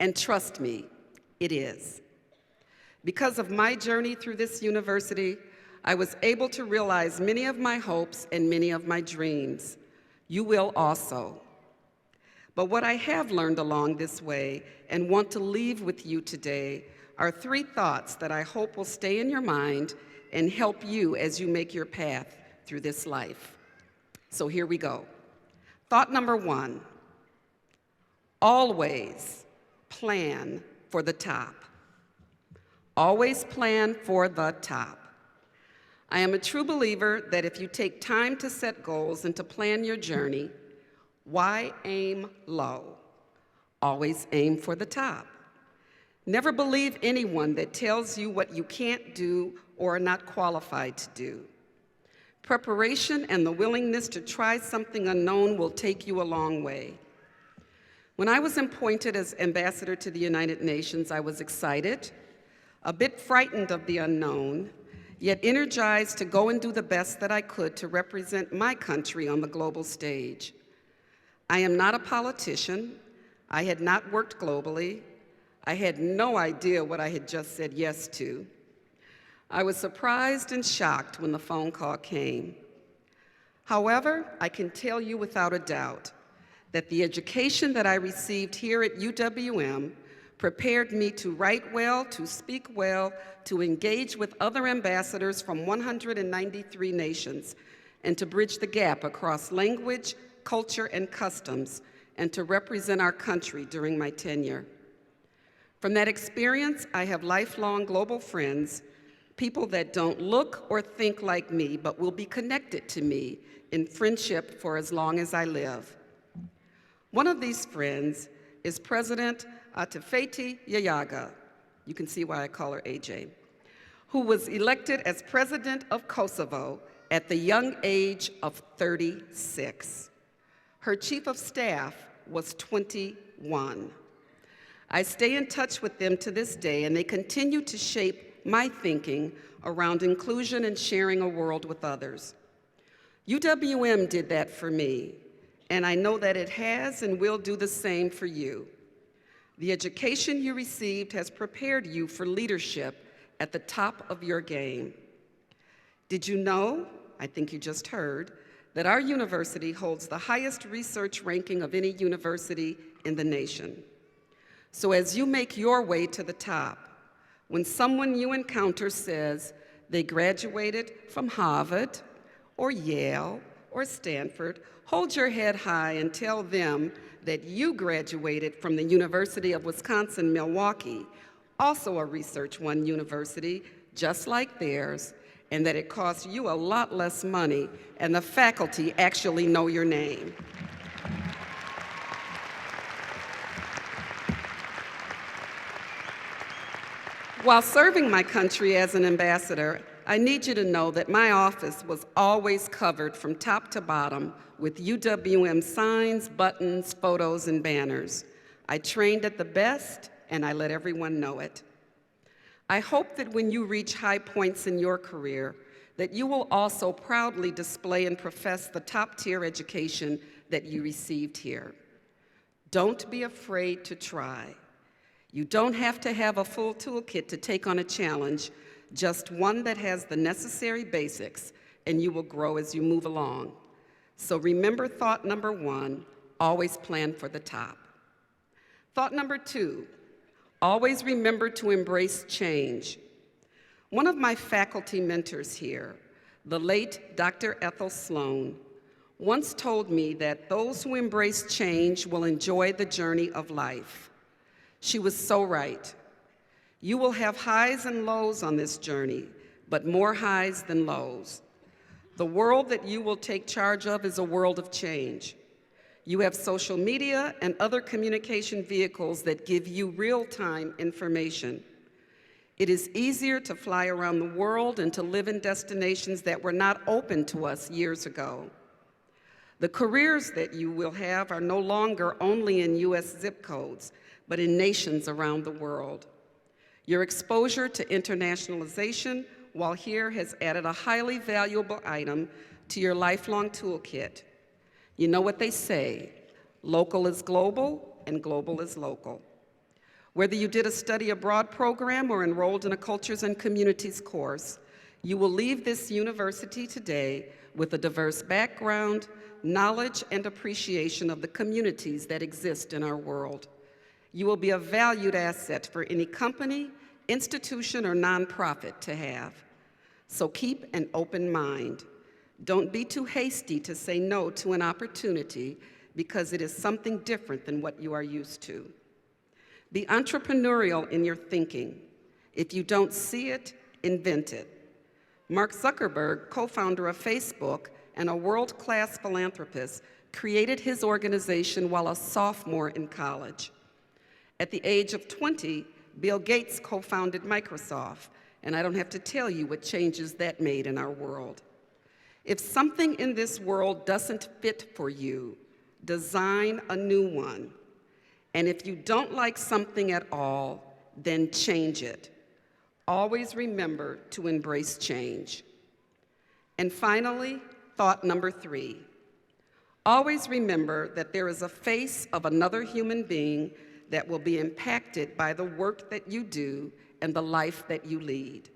And trust me, it is. Because of my journey through this university, I was able to realize many of my hopes and many of my dreams. You will also. But what I have learned along this way and want to leave with you today are 3 thoughts that I hope will stay in your mind and help you as you make your path through this life. So here we go. Thought number one, always plan for the top. Always plan for the top. I am a true believer that if you take time to set goals and to plan your journey, why aim low? Always aim for the top. Never believe anyone that tells you what you can't do or are not qualified to do. Preparation and the willingness to try something unknown will take you a long way. When I was appointed as ambassador to the United Nations, I was excited, a bit frightened of the unknown, yet energized to go and do the best that I could to represent my country on the global stage. I am not a politician. I had not worked globally. I had no idea what I had just said yes to. I was surprised and shocked when the phone call came. However, I can tell you without a doubt that the education that I received here at UWM prepared me to write well, to speak well, to engage with other ambassadors from 193 nations, and to bridge the gap across language, culture, and customs, and to represent our country during my tenure. From that experience, I have lifelong global friends, people that don't look or think like me, but will be connected to me in friendship for as long as I live. One of these friends is President Atefeti Yayaga, you can see why I call her AJ, who was elected as President of Kosovo at the young age of 36. Her chief of staff was 21. I stay in touch with them to this day, and they continue to shape my thinking around inclusion and sharing a world with others. UWM did that for me, and I know that it has and will do the same for you. The education you received has prepared you for leadership at the top of your game. Did you know, I think you just heard, that our university holds the highest research ranking of any university in the nation? So as you make your way to the top, when someone you encounter says they graduated from Harvard or Yale or Stanford, hold your head high and tell them that you graduated from the University of Wisconsin-Milwaukee, also a Research One university, just like theirs, and that it costs you a lot less money and the faculty actually know your name. While serving my country as an ambassador, I need you to know that my office was always covered from top to bottom with UWM signs, buttons, photos, and banners. I trained at the best, and I let everyone know it. I hope that when you reach high points in your career, that you will also proudly display and profess the top-tier education that you received here. Don't be afraid to try. You don't have to have a full toolkit to take on a challenge, just one that has the necessary basics, and you will grow as you move along. So remember thought number one, always plan for the top. Thought number two, always remember to embrace change. One of my faculty mentors here, the late Dr. Ethel Sloan, once told me that those who embrace change will enjoy the journey of life. She was so right. You will have highs and lows on this journey, but more highs than lows. The world that you will take charge of is a world of change. You have social media and other communication vehicles that give you real-time information. It is easier to fly around the world and to live in destinations that were not open to us years ago. The careers that you will have are no longer only in US zip codes, but in nations around the world. Your exposure to internationalization while here has added a highly valuable item to your lifelong toolkit. You know what they say, local is global and global is local. Whether you did a study abroad program or enrolled in a cultures and communities course, you will leave this university today with a diverse background, knowledge, and appreciation of the communities that exist in our world. You will be a valued asset for any company, institution, or nonprofit to have. So keep an open mind. Don't be too hasty to say no to an opportunity because it is something different than what you are used to. Be entrepreneurial in your thinking. If you don't see it, invent it. Mark Zuckerberg, co-founder of Facebook and a world-class philanthropist, created his organization while a sophomore in college. At the age of 20, Bill Gates co-founded Microsoft, and I don't have to tell you what changes that made in our world. If something in this world doesn't fit for you, design a new one. And if you don't like something at all, then change it. Always remember to embrace change. And finally, thought number 3. Always remember that there is a face of another human being that will be impacted by the work that you do and the life that you lead.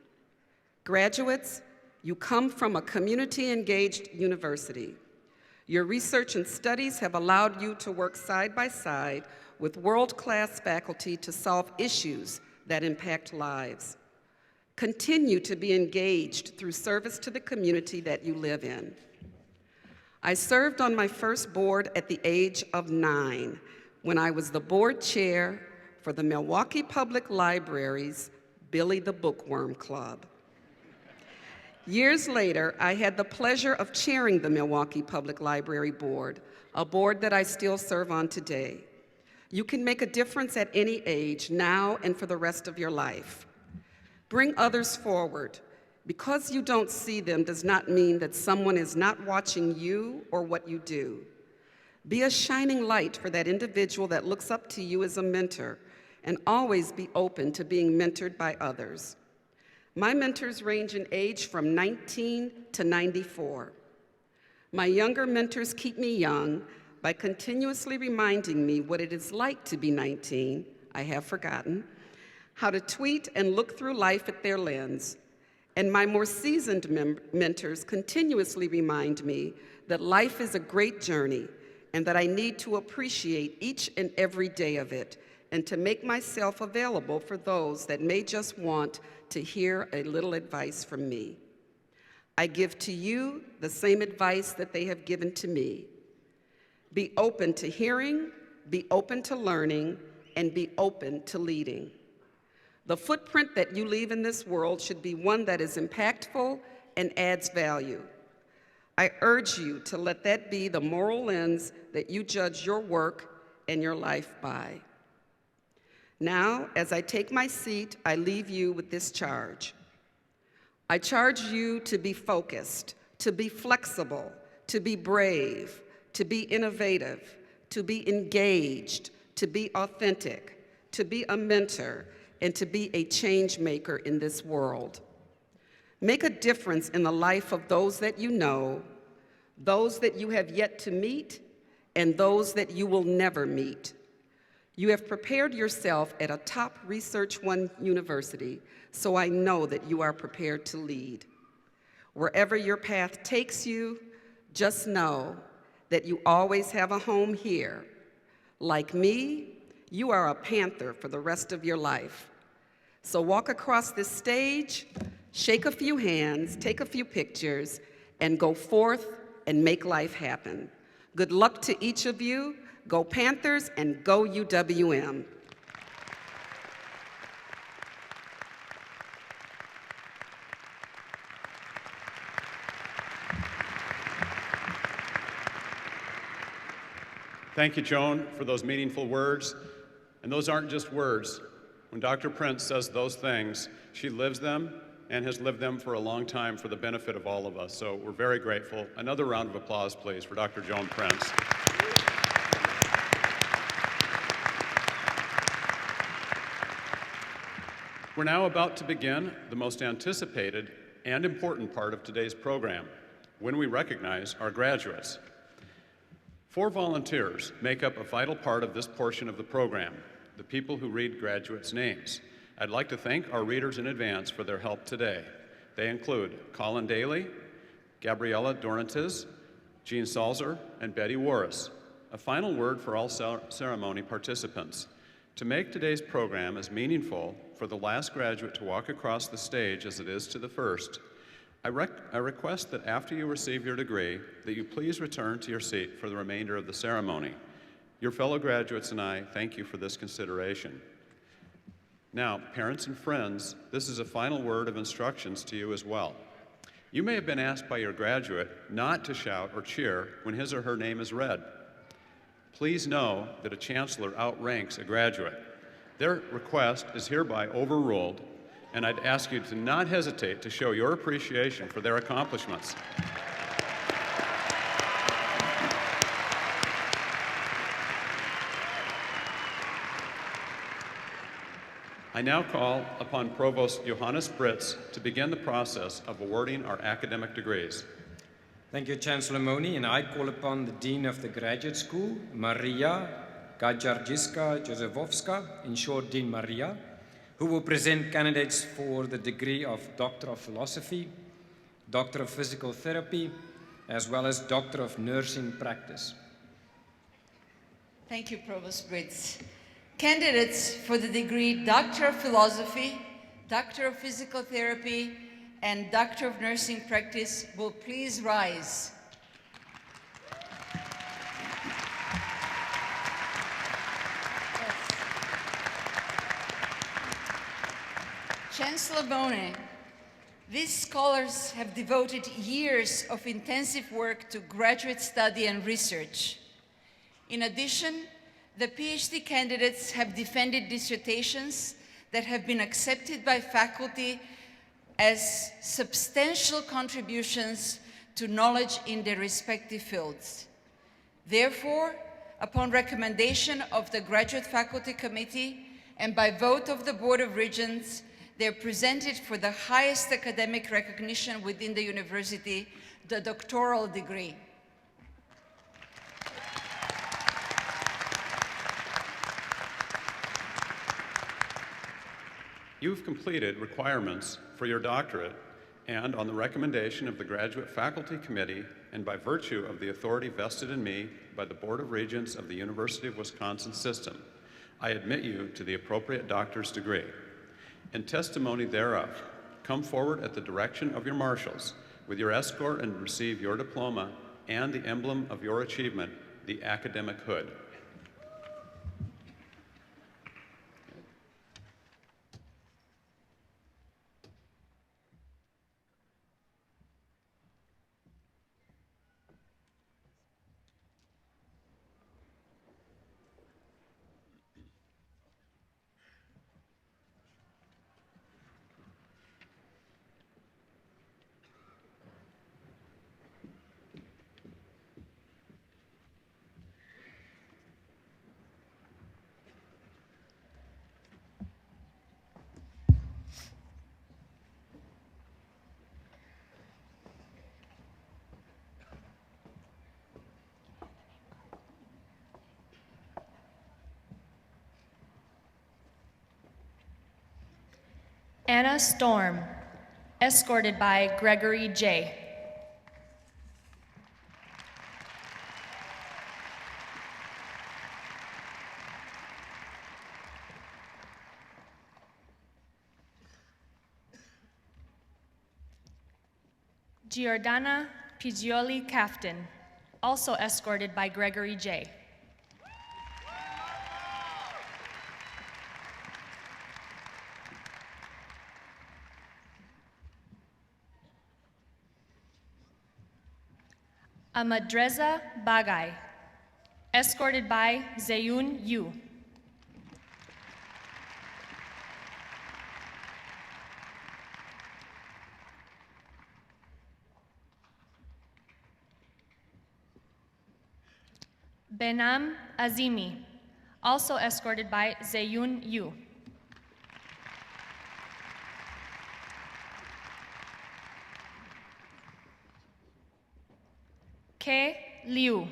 Graduates, you come from a community-engaged university. Your research and studies have allowed you to work side by side with world-class faculty to solve issues that impact lives. Continue to be engaged through service to the community that you live in. I served on my first board at the age of 9 when I was the board chair for the Milwaukee Public Library's Billy the Bookworm Club. Years later, I had the pleasure of chairing the Milwaukee Public Library Board, a board that I still serve on today. You can make a difference at any age, now and for the rest of your life. Bring others forward. Because you don't see them does not mean that someone is not watching you or what you do. Be a shining light for that individual that looks up to you as a mentor, and always be open to being mentored by others. My mentors range in age from 19 to 94. My younger mentors keep me young by continuously reminding me what it is like to be 19, I have forgotten, how to tweet and look through life at their lens. And my more seasoned mentors continuously remind me that life is a great journey and that I need to appreciate each and every day of it and to make myself available for those that may just want to hear a little advice from me. I give to you the same advice that they have given to me. Be open to hearing, be open to learning, and be open to leading. The footprint that you leave in this world should be one that is impactful and adds value. I urge you to let that be the moral lens that you judge your work and your life by. Now, as I take my seat, I leave you with this charge. I charge you to be focused, to be flexible, to be brave, to be innovative, to be engaged, to be authentic, to be a mentor, and to be a change maker in this world. Make a difference in the life of those that you know, those that you have yet to meet, and those that you will never meet. You have prepared yourself at a top Research One university, so I know that you are prepared to lead. Wherever your path takes you, just know that you always have a home here. Like me, you are a Panther for the rest of your life. So walk across this stage, shake a few hands, take a few pictures, and go forth and make life happen. Good luck to each of you. Go Panthers and go UWM.
Thank you, Joan, for those meaningful words. And those aren't just words. When Dr. Prince says those things, she lives them and has lived them for a long time for the benefit of all of us. So we're very grateful. Another round of applause, please, for Dr. Joan Prince. We're now about to begin the most anticipated and important part of today's program, when we recognize our graduates. 4 volunteers make up a vital part of this portion of the program, the people who read graduates' names. I'd like to thank our readers in advance for their help today. They include Colin Daly, Gabriella Dorantes, Jean Salzer, and Betty Warris. A final word for all ceremony participants. To make today's program as meaningful for the last graduate to walk across the stage as it is to the first, I request that after you receive your degree, that you please return to your seat for the remainder of the ceremony. Your fellow graduates and I thank you for this consideration. Now, parents and friends, this is a final word of instructions to you as well. You may have been asked by your graduate not to shout or cheer when his or her name is read. Please know that a chancellor outranks a graduate. Their request is hereby overruled, and I'd ask you to not hesitate to show your appreciation for their accomplishments. I now call upon Provost Johannes Britz to begin the process of awarding our academic degrees.
Thank you, Chancellor Moni, and I call upon the Dean of the Graduate School, Maria Gajardziska-Józefowska, in short, Dean Maria, who will present candidates for the degree of Doctor of Philosophy, Doctor of Physical Therapy, as well as Doctor of Nursing Practice.
Thank you, Provost Britz. Candidates for the degree Doctor of Philosophy, Doctor of Physical Therapy, and Doctor of Nursing Practice will please rise. Chancellor Moni, these scholars have devoted years of intensive work to graduate study and research. In addition, the PhD candidates have defended dissertations that have been accepted by faculty as substantial contributions to knowledge in their respective fields. Therefore, upon recommendation of the Graduate Faculty Committee and by vote of the Board of Regents, they're presented for the highest academic recognition within the university, the doctoral degree.
You've completed requirements for your doctorate, and on the recommendation of the Graduate Faculty Committee and by virtue of the authority vested in me by the Board of Regents of the University of Wisconsin system, I admit you to the appropriate doctor's degree. In testimony thereof, come forward at the direction of your marshals with your escort and receive your diploma and the emblem of your achievement, the academic hood.
Anna Storm, escorted by Gregory J. Giordana Pigioli Cafton, also escorted by Gregory J. Amadreza Bagay, escorted by Zeyun Yu. Benam Azimi, also escorted by Zeyun Yu. Ke Liu,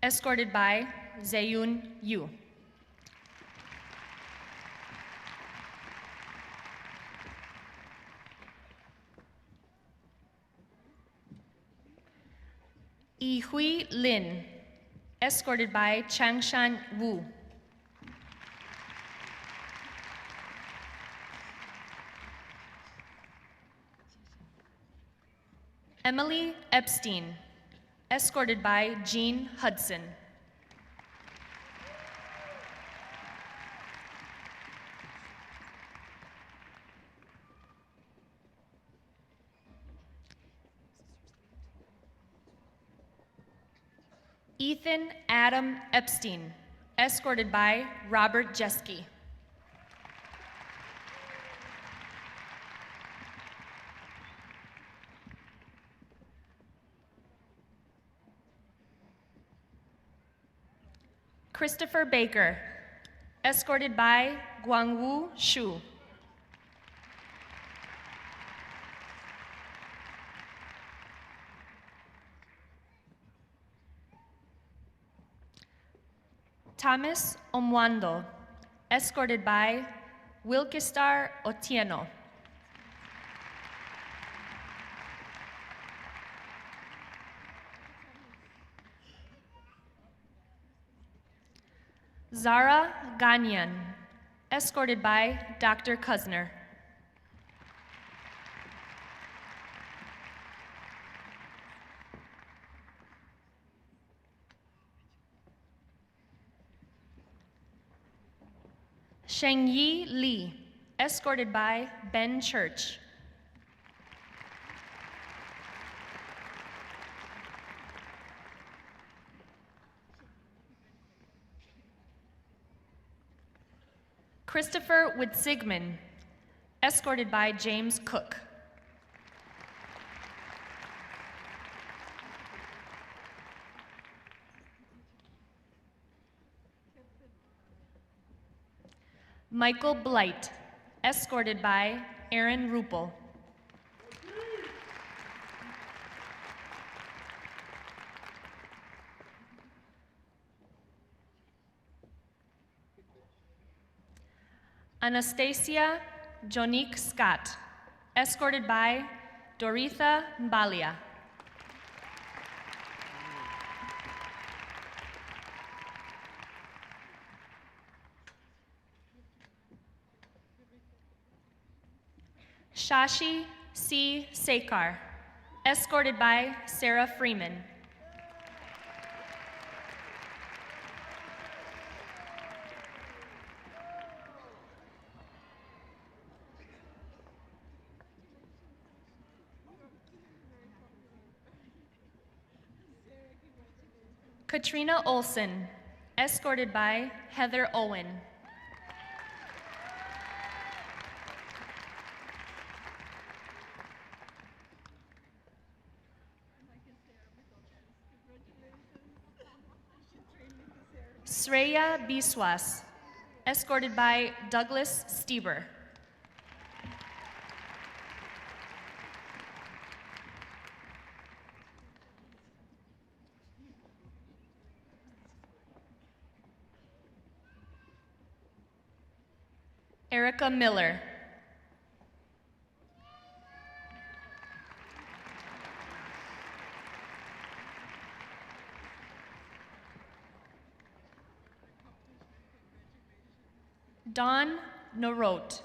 escorted by Zeyun Yu. Yi Hui Lin, escorted by Changshan Wu. Emily Epstein, escorted by Jean Hudson. Ethan Adam Epstein, escorted by Robert Jeske. Christopher Baker, escorted by Guangwu Shu. Thomas Omwando, escorted by Wilkestar Otieno. Zara Ganyan, escorted by Dr. Kuzner. Shengyi Li, escorted by Ben Church. Christopher Witzigman, escorted by James Cook. Michael Blight, escorted by Aaron Ruppel. Anastasia Jonique Scott, escorted by Doritha Mbalia. Shashi C. Sekar, escorted by Sarah Freeman. Katrina Olson, escorted by Heather Owen. Sreya Biswas, escorted by Douglas Stieber. Erica Miller. Dawn Norot,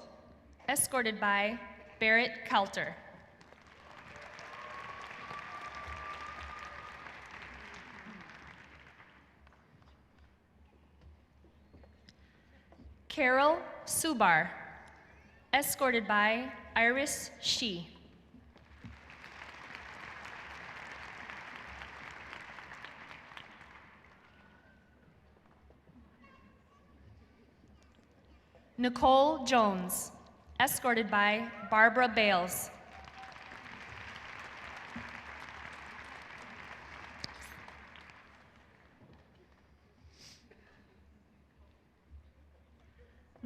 escorted by Barrett Kelter. Carol Subar, escorted by Iris Shi. Nicole Jones, escorted by Barbara Bales.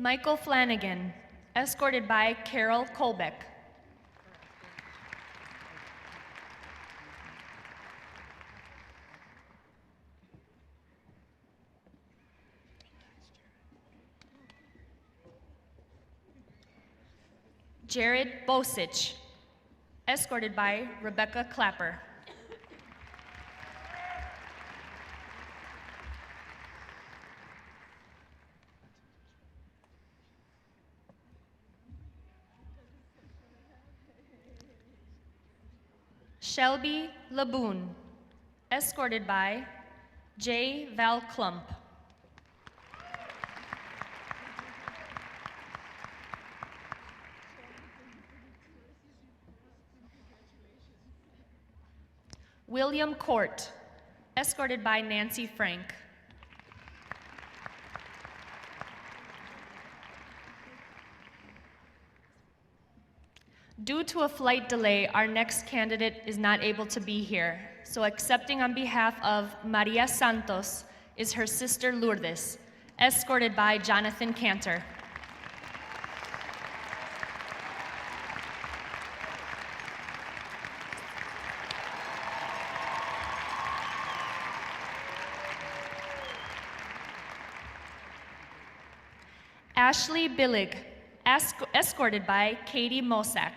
Michael Flanagan, escorted by Carol Kolbeck. Jared Bosich, escorted by Rebecca Clapper. Shelby Laboon, escorted by J. Val Klump. William Court, escorted by Nancy Frank. Due to a flight delay, our next candidate is not able to be here, so accepting on behalf of Maria Santos is her sister Lourdes, escorted by Jonathan Cantor. Ashley Billig, escorted by Katie Mosak.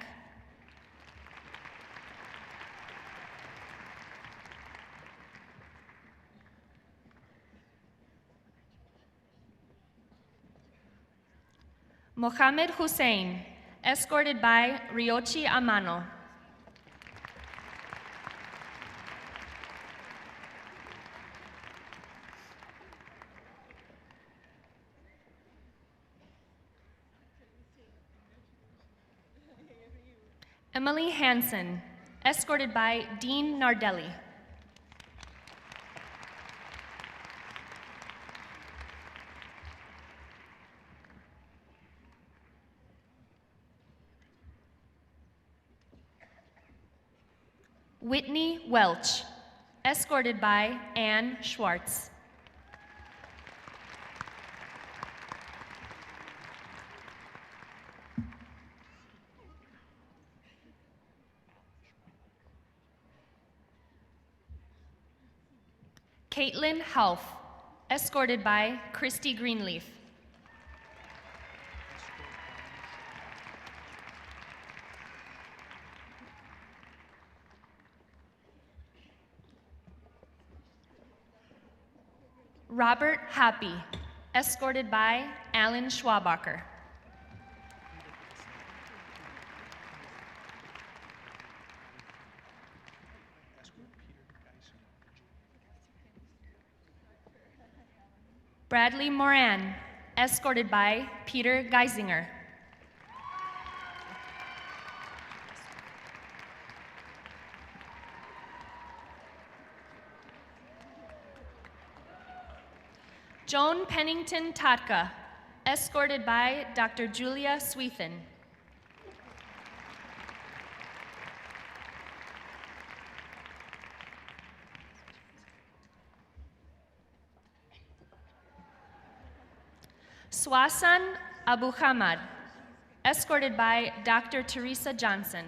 Mohamed Hussein, escorted by Ryochi Amano. Emily Hansen, escorted by Dean Nardelli. Whitney Welch, escorted by Ann Schwartz. Caitlin Half, escorted by Christy Greenleaf. Robert Happy, escorted by Alan Schwabacher. Bradley Moran, escorted by Peter Geisinger. Joan Pennington Tatka, escorted by Dr. Julia Swethen. Swasan Abu Hamad, escorted by Dr. Teresa Johnson.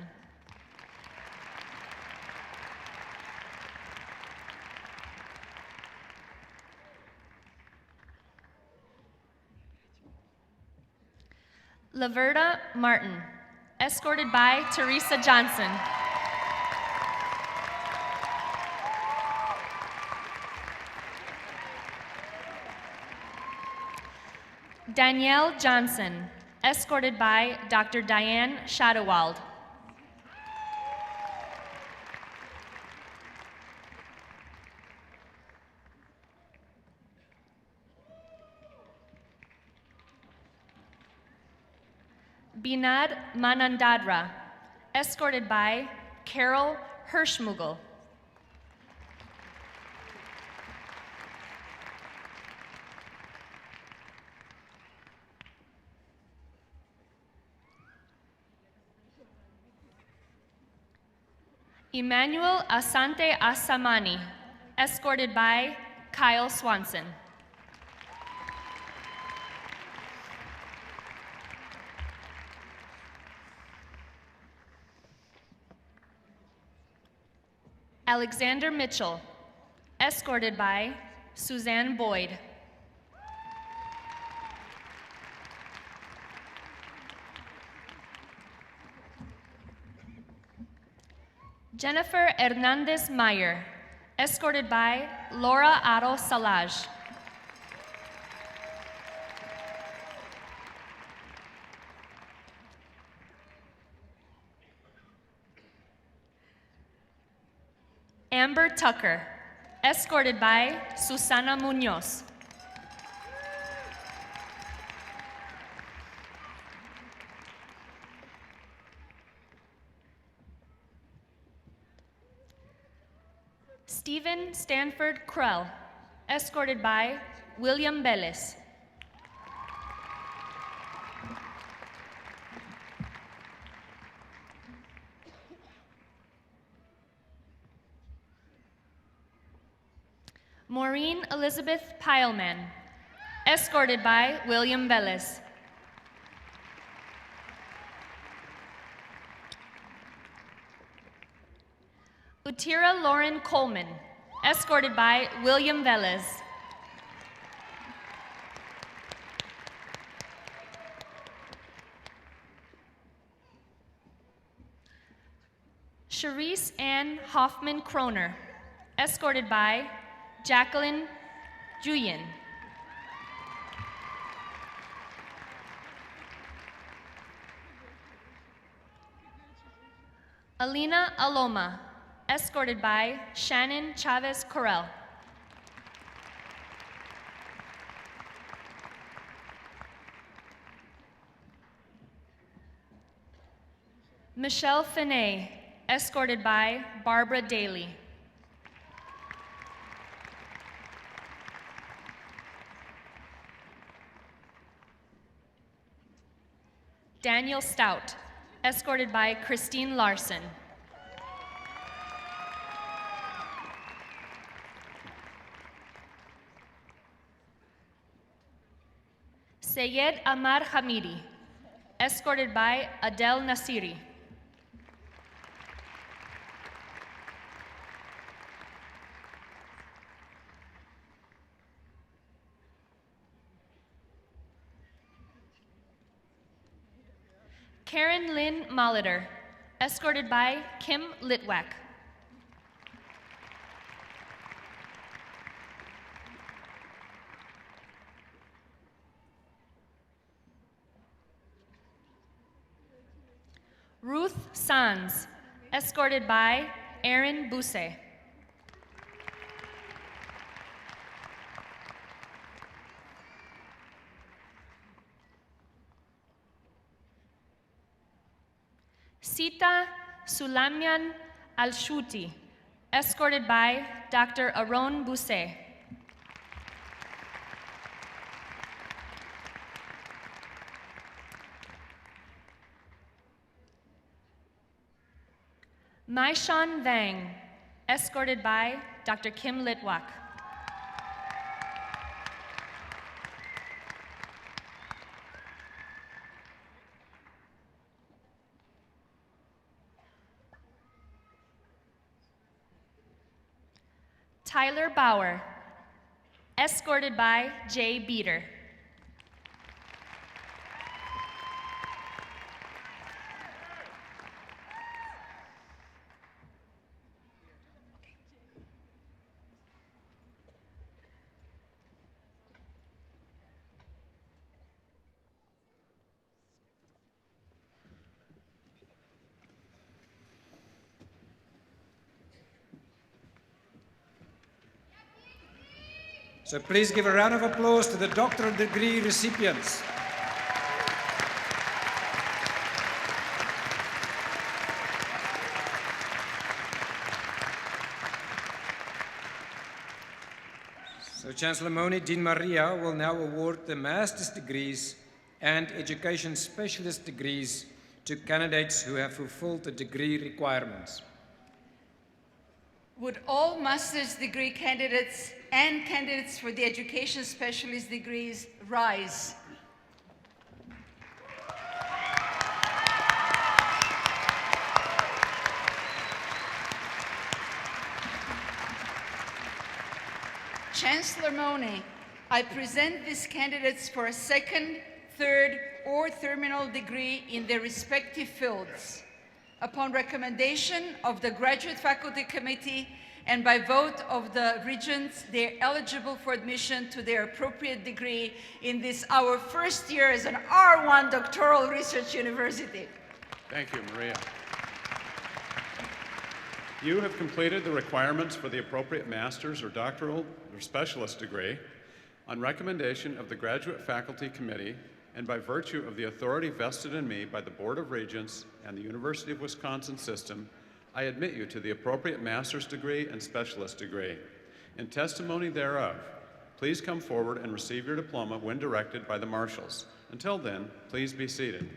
Laverta Martin, escorted by Teresa Johnson. Danielle Johnson, escorted by Dr. Diane Shadowald. Binad Manandadra, escorted by Carol Hirschmugel. Emmanuel Asante Asamani, escorted by Kyle Swanson. Alexander Mitchell, escorted by Suzanne Boyd. Jennifer Hernandez Meyer, escorted by Laura Aro Salaj. Amber Tucker, escorted by Susana Munoz. Stephen Stanford Krell, escorted by William Bellis. Maureen Elizabeth Pileman, escorted by William Bellis. Utira Lauren Coleman, escorted by William Velez. Charisse Ann Hoffman Kroner, escorted by Jacqueline Juyin. Alina Aloma, escorted by Shannon Chavez Correll. Michelle Finney, escorted by Barbara Daly. Daniel Stout, escorted by Christine Larson. Sayed Amar Hamidi, escorted by Adel Nasiri. Karen Lynn Molitor, escorted by Kim Litwack. Ruth Sanz, escorted by Aaron Bousse. Sita Sulamian Al-Shuti, escorted by Dr. Aron Bousse. Maishan Vang, escorted by Dr. Kim Litwack. Tyler Bauer, escorted by Jay Beater.
So please give a round of applause to the doctorate degree recipients. So Chancellor Moni Dean Maria will now award the master's degrees and education specialist degrees to candidates who have fulfilled the degree requirements.
Would all master's degree candidates and candidates for the education specialist degrees rise? Chancellor Moni, I present these candidates for a second, third, or terminal degree in their respective fields. Upon recommendation of the Graduate Faculty Committee and by vote of the Regents, they are eligible for admission to their appropriate degree in this, our first year as an R1 doctoral research university.
Thank you, Maria. You have completed the requirements for the appropriate master's or doctoral or specialist degree on recommendation of the Graduate Faculty Committee and by virtue of the authority vested in me by the Board of Regents and the University of Wisconsin system. I admit you to the appropriate master's degree and specialist degree. In testimony thereof, please come forward and receive your diploma when directed by the marshals. Until then, please be seated.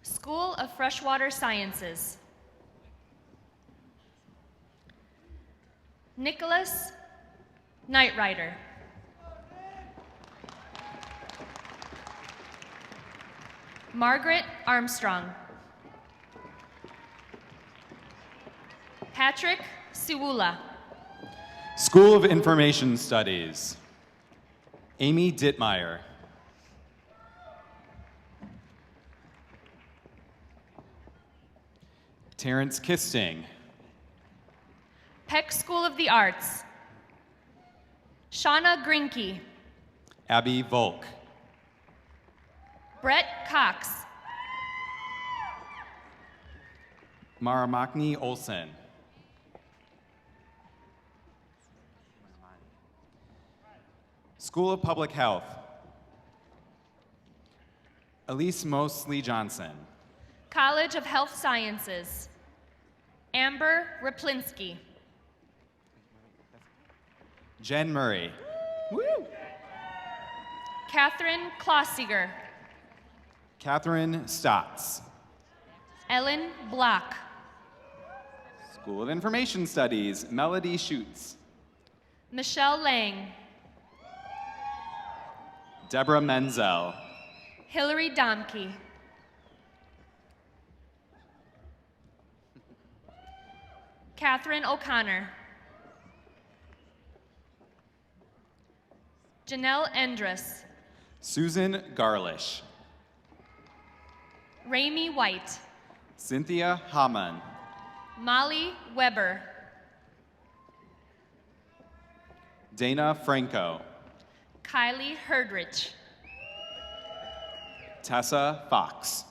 School of Freshwater Sciences. Nicholas Knightrider. Margaret Armstrong. Patrick Siwula.
School of Information Studies. Amy Dittmeyer. Terrence Kisting.
Peck School of the Arts. Shauna Grinke.
Abby Volk.
Brett Cox.
Maramakni Olson. School of Public Health. Elise Mosley Johnson.
College of Health Sciences. Amber Raplinsky.
Jen Murray. Woo!
Catherine Klossiger.
Catherine Stotts.
Ellen Block.
School of Information Studies. Melody Schutz.
Michelle Lang.
Deborah Menzel.
Hillary Domke. Catherine O'Connor. Janelle Endress.
Susan Garlish.
Ramey White.
Cynthia Hamann.
Molly Weber.
Dana Franco.
Kylie Herdrich.
Tessa Fox.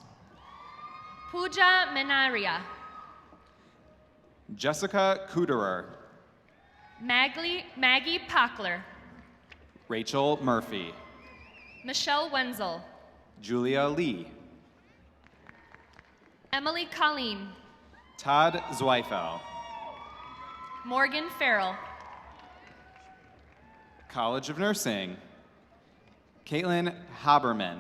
Pooja Menaria.
Jessica Kuderer.
Maggie Pockler.
Rachel Murphy.
Michelle Wenzel.
Julia Lee.
Emily Colleen.
Todd Zweifel.
Morgan Farrell.
College of Nursing. Caitlin Haberman.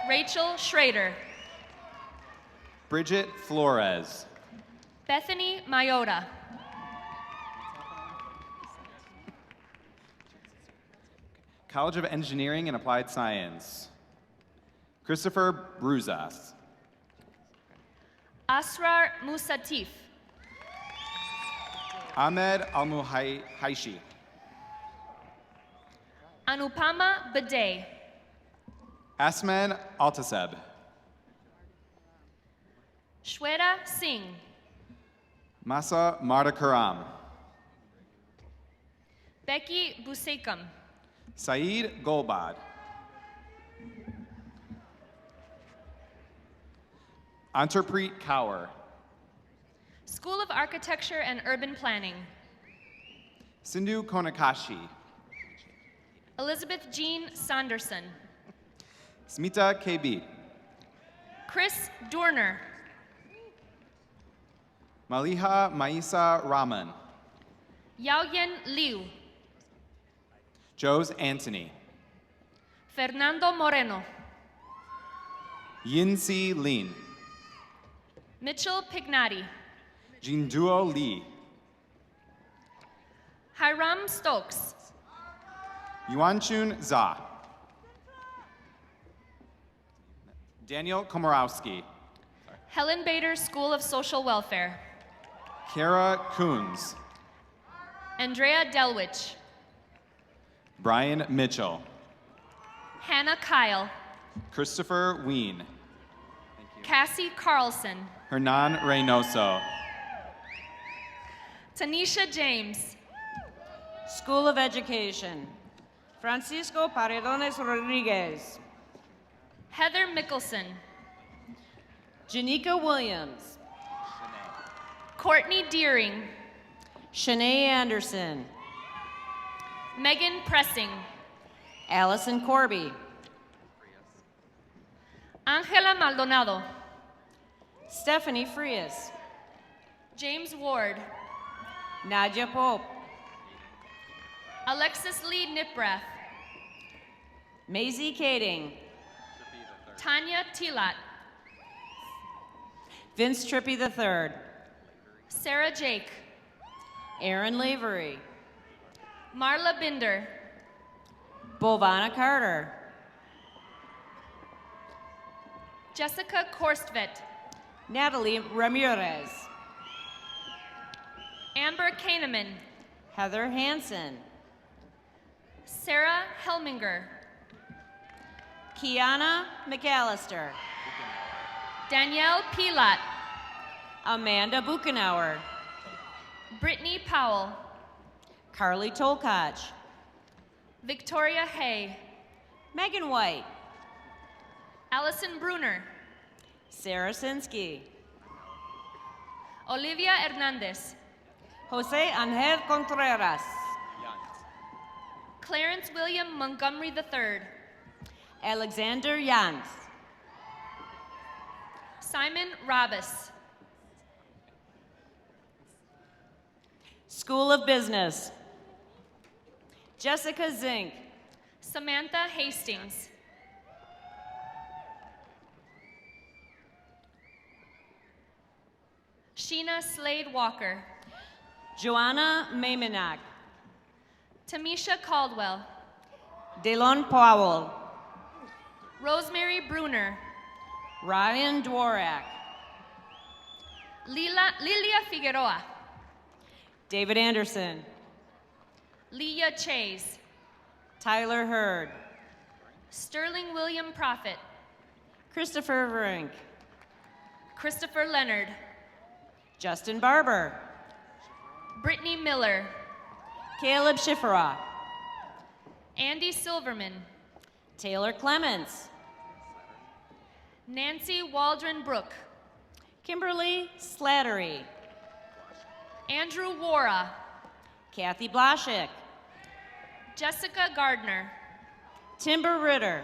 Rachel Schrader.
Bridget Flores.
Bethany Mayota.
College of Engineering and Applied Science. Christopher Bruzas.
Asrar Musatif.
Ahmed Almuhaishi.
Anupama Bade.
Asman Altaseb.
Shweta Singh.
Masa Mardakaram.
Becky Busekam.
Saeed Golbad. Antarpreet Kaur.
School of Architecture and Urban Planning.
Sindhu Konakashi.
Elizabeth Jean Sanderson.
Smita KB.
Chris Dorner.
Maliha Maisa Raman.
Yaoyen Liu.
Jose Anthony.
Fernando Moreno.
Yinsi Lin.
Mitchell Pignati.
Jinduo Lee.
Hiram Stokes.
Yuanchun Za. Daniel Komorowski.
Helen Bader School of Social Welfare.
Kara Coons.
Andrea Delwich.
Brian Mitchell.
Hannah Kyle.
Christopher Ween.
Cassie Carlson.
Hernan Reynoso.
Tanisha James.
School of Education. Francisco Paredones Rodriguez.
Heather Mickelson.
Janika Williams.
Courtney Deering.
Shanae Anderson.
Megan Pressing.
Allison Corby.
Angela Maldonado.
Stephanie Frias.
James Ward.
Nadia Pope.
Alexis Lee Niprath.
Maisie Kading.
Tanya Tilat.
Vince Trippy III.
Sarah Jake.
Aaron Lavery.
Marla Binder.
Bovana Carter.
Jessica Korstvedt.
Natalie Ramirez.
Amber Kahneman.
Heather Hansen.
Sarah Helminger.
Kiana McAllister.
Danielle Pilat.
Amanda Buchenauer.
Brittany Powell.
Carly Tolkach.
Victoria Hay.
Megan White.
Allison Bruner.
Sarah Sinsky.
Olivia Hernandez.
Jose Angel Contreras.
Clarence William Montgomery III.
Alexander Jans.
Simon Robus.
School of Business. Jessica Zink.
Samantha Hastings. Sheena Slade Walker.
Joanna Maminak.
Tamisha Caldwell.
Delon Powell.
Rosemary Bruner.
Ryan Dworak.
Lilia Figueroa.
David Anderson.
Leah Chase.
Tyler Hurd.
Sterling William Prophet.
Christopher Verink.
Christopher Leonard.
Justin Barber.
Brittany Miller.
Caleb Schifferoff.
Andy Silverman.
Taylor Clements.
Nancy Waldron Brook.
Kimberly Slattery.
Andrew Wara.
Kathy Blashik.
Jessica Gardner.
Timber Ritter.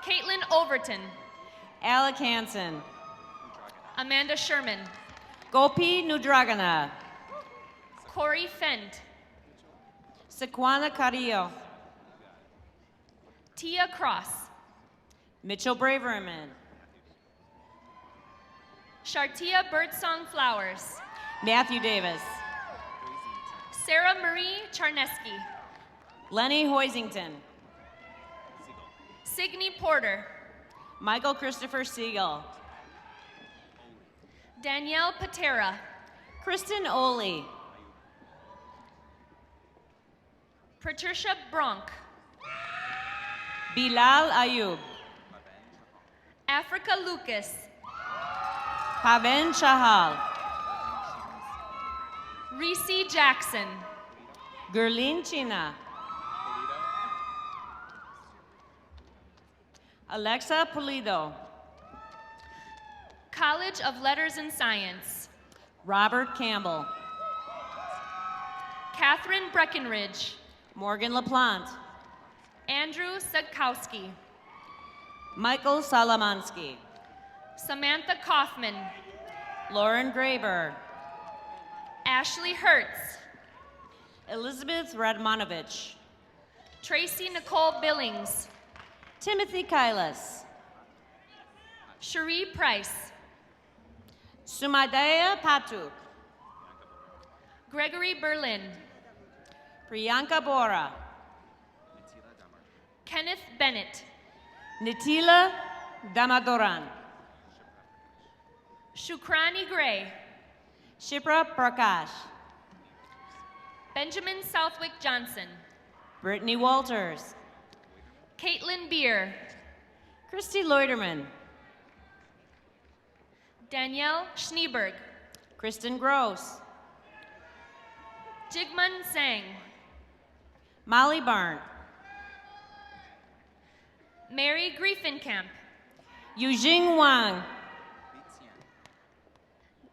Caitlin Overton.
Alec Hansen.
Amanda Sherman.
Gopi Nudragana.
Corey Fent.
Sequana Carrillo.
Tia Cross.
Mitchell Braverman.
Shartia Birdsong Flowers.
Matthew Davis.
Sarah Marie Charneski.
Lenny Hoisington.
Signe Porter.
Michael Christopher Siegel.
Danielle Patera.
Kristen Oley.
Patricia Bronk.
Bilal Ayub.
Africa Lucas.
Paven Chahal.
Reese Jackson.
Gurleen China. Alexa Pulido.
College of Letters and Science.
Robert Campbell.
Catherine Breckenridge.
Morgan LaPlante.
Andrew Sagkowski.
Michael Salamansky.
Samantha Kaufman.
Lauren Graber.
Ashley Hertz.
Elizabeth Radmanovich.
Tracy Nicole Billings.
Timothy Kylas.
Cherie Price.
Sumadaya Patuk.
Gregory Berlin.
Priyanka Bora.
Kenneth Bennett.
Nitila Damadoran.
Shukrani Gray.
Shipra Prakash.
Benjamin Southwick Johnson.
Brittany Walters.
Caitlin Beer.
Christy Loiterman.
Danielle Schneeberg.
Kristen Gross.
Jigman Sang.
Molly Barn.
Mary Griefenkamp.
Yujing Wang.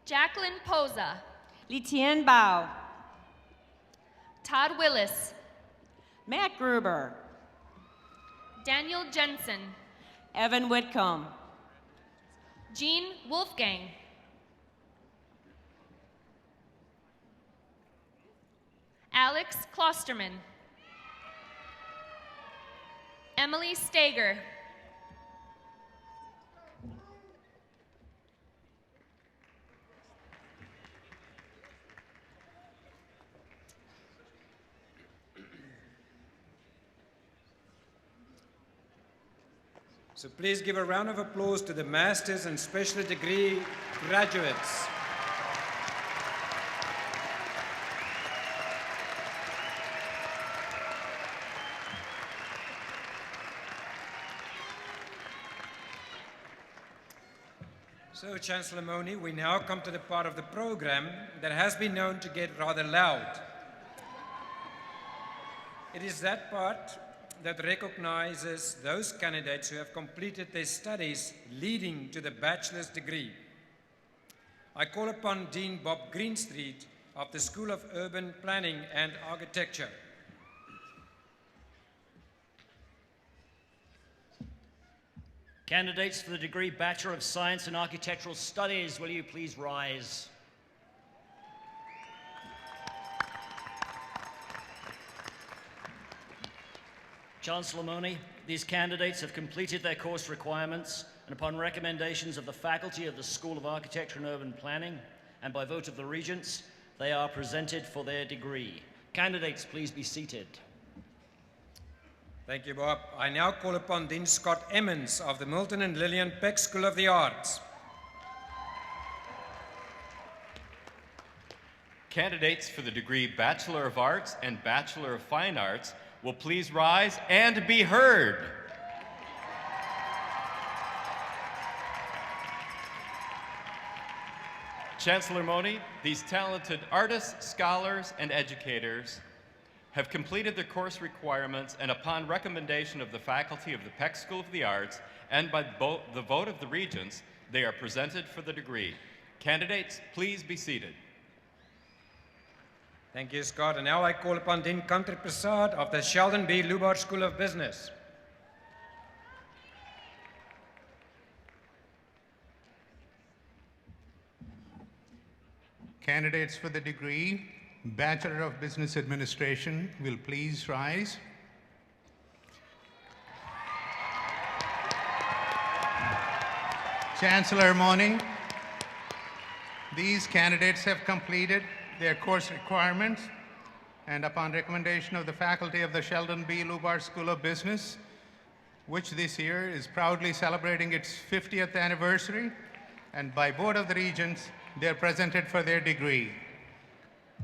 Jacqueline Poza.
Litien Bao.
Todd Willis.
Matt Gruber.
Daniel Jensen.
Evan Whitcomb.
Jean Wolfgang. Alex Klosterman. Emily Stager.
So please give a round of applause to the master's and special degree graduates. So, Chancellor Moni, we now come to the part of the program that has been known to get rather loud. It is that part that recognizes those candidates who have completed their studies leading to the bachelor's degree. I call upon Dean Bob Greenstreet of the School of Urban Planning and Architecture.
Candidates for the degree Bachelor of Science in Architectural Studies, will you please rise? Chancellor Moni, these candidates have completed their course requirements, and upon recommendations of the faculty of the School of Architecture and Urban Planning, and by vote of the Regents, they are presented for their degree. Candidates, please be seated.
Thank you, Bob. I now call upon Dean Scott Emmons of the Milton and Lillian Peck School of the Arts.
Candidates for the degree Bachelor of Arts and Bachelor of Fine Arts will please rise and be heard. Chancellor Moni, these talented artists, scholars, and educators have completed their course requirements, and upon recommendation of the faculty of the Peck School of the Arts and by the vote of the Regents, they are presented for the degree. Candidates, please be seated.
Thank you, Scott. And now I call upon Dean Country Prasad of the Sheldon B. Lubar School of Business.
Candidates for the degree Bachelor of Business Administration will please rise. Chancellor Moni, these candidates have completed their course requirements, and upon recommendation of the faculty of the Sheldon B. Lubar School of Business, which this year is proudly celebrating its 50th anniversary, and by vote of the Regents, they are presented for their degree.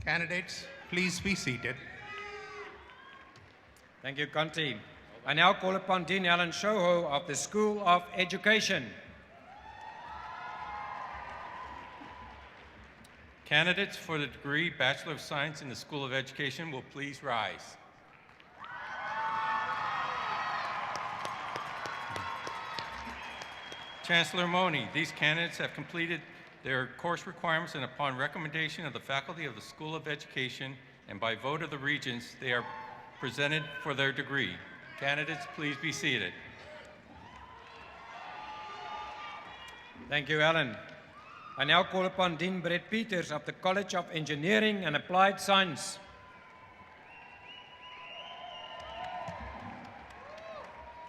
Candidates, please be seated.
Thank you, Conti. I now call upon Dean Alan Shoho of the School of Education.
Candidates for the degree Bachelor of Science in the School of Education will please rise. Chancellor Moni, these candidates have completed their course requirements, and upon recommendation of the faculty of the School of Education and by vote of the Regents, they are presented for their degree. Candidates, please be seated.
Thank you, Alan. I now call upon Dean Brett Peters of the College of Engineering and Applied Science.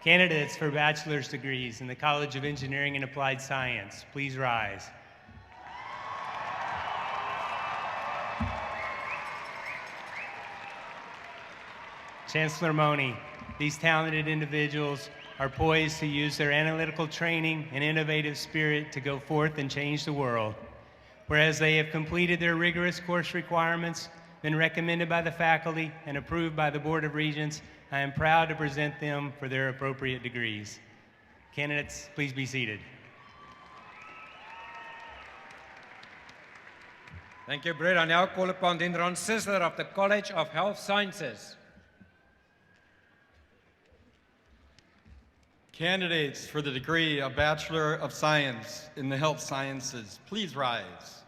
Candidates for bachelor's degrees in the College of Engineering and Applied Science, please rise. Chancellor Mone, these talented individuals are poised to use their analytical training and innovative spirit to go forth and change the world. Whereas they have completed their rigorous course requirements, been recommended by the faculty, and approved by the Board of Regents, I am proud to present them for their appropriate degrees. Candidates, please be seated.
Thank you, Brett. I now call upon the Chancellor of the College of Health Sciences.
Candidates for the degree of Bachelor of Science in the Health Sciences, please rise.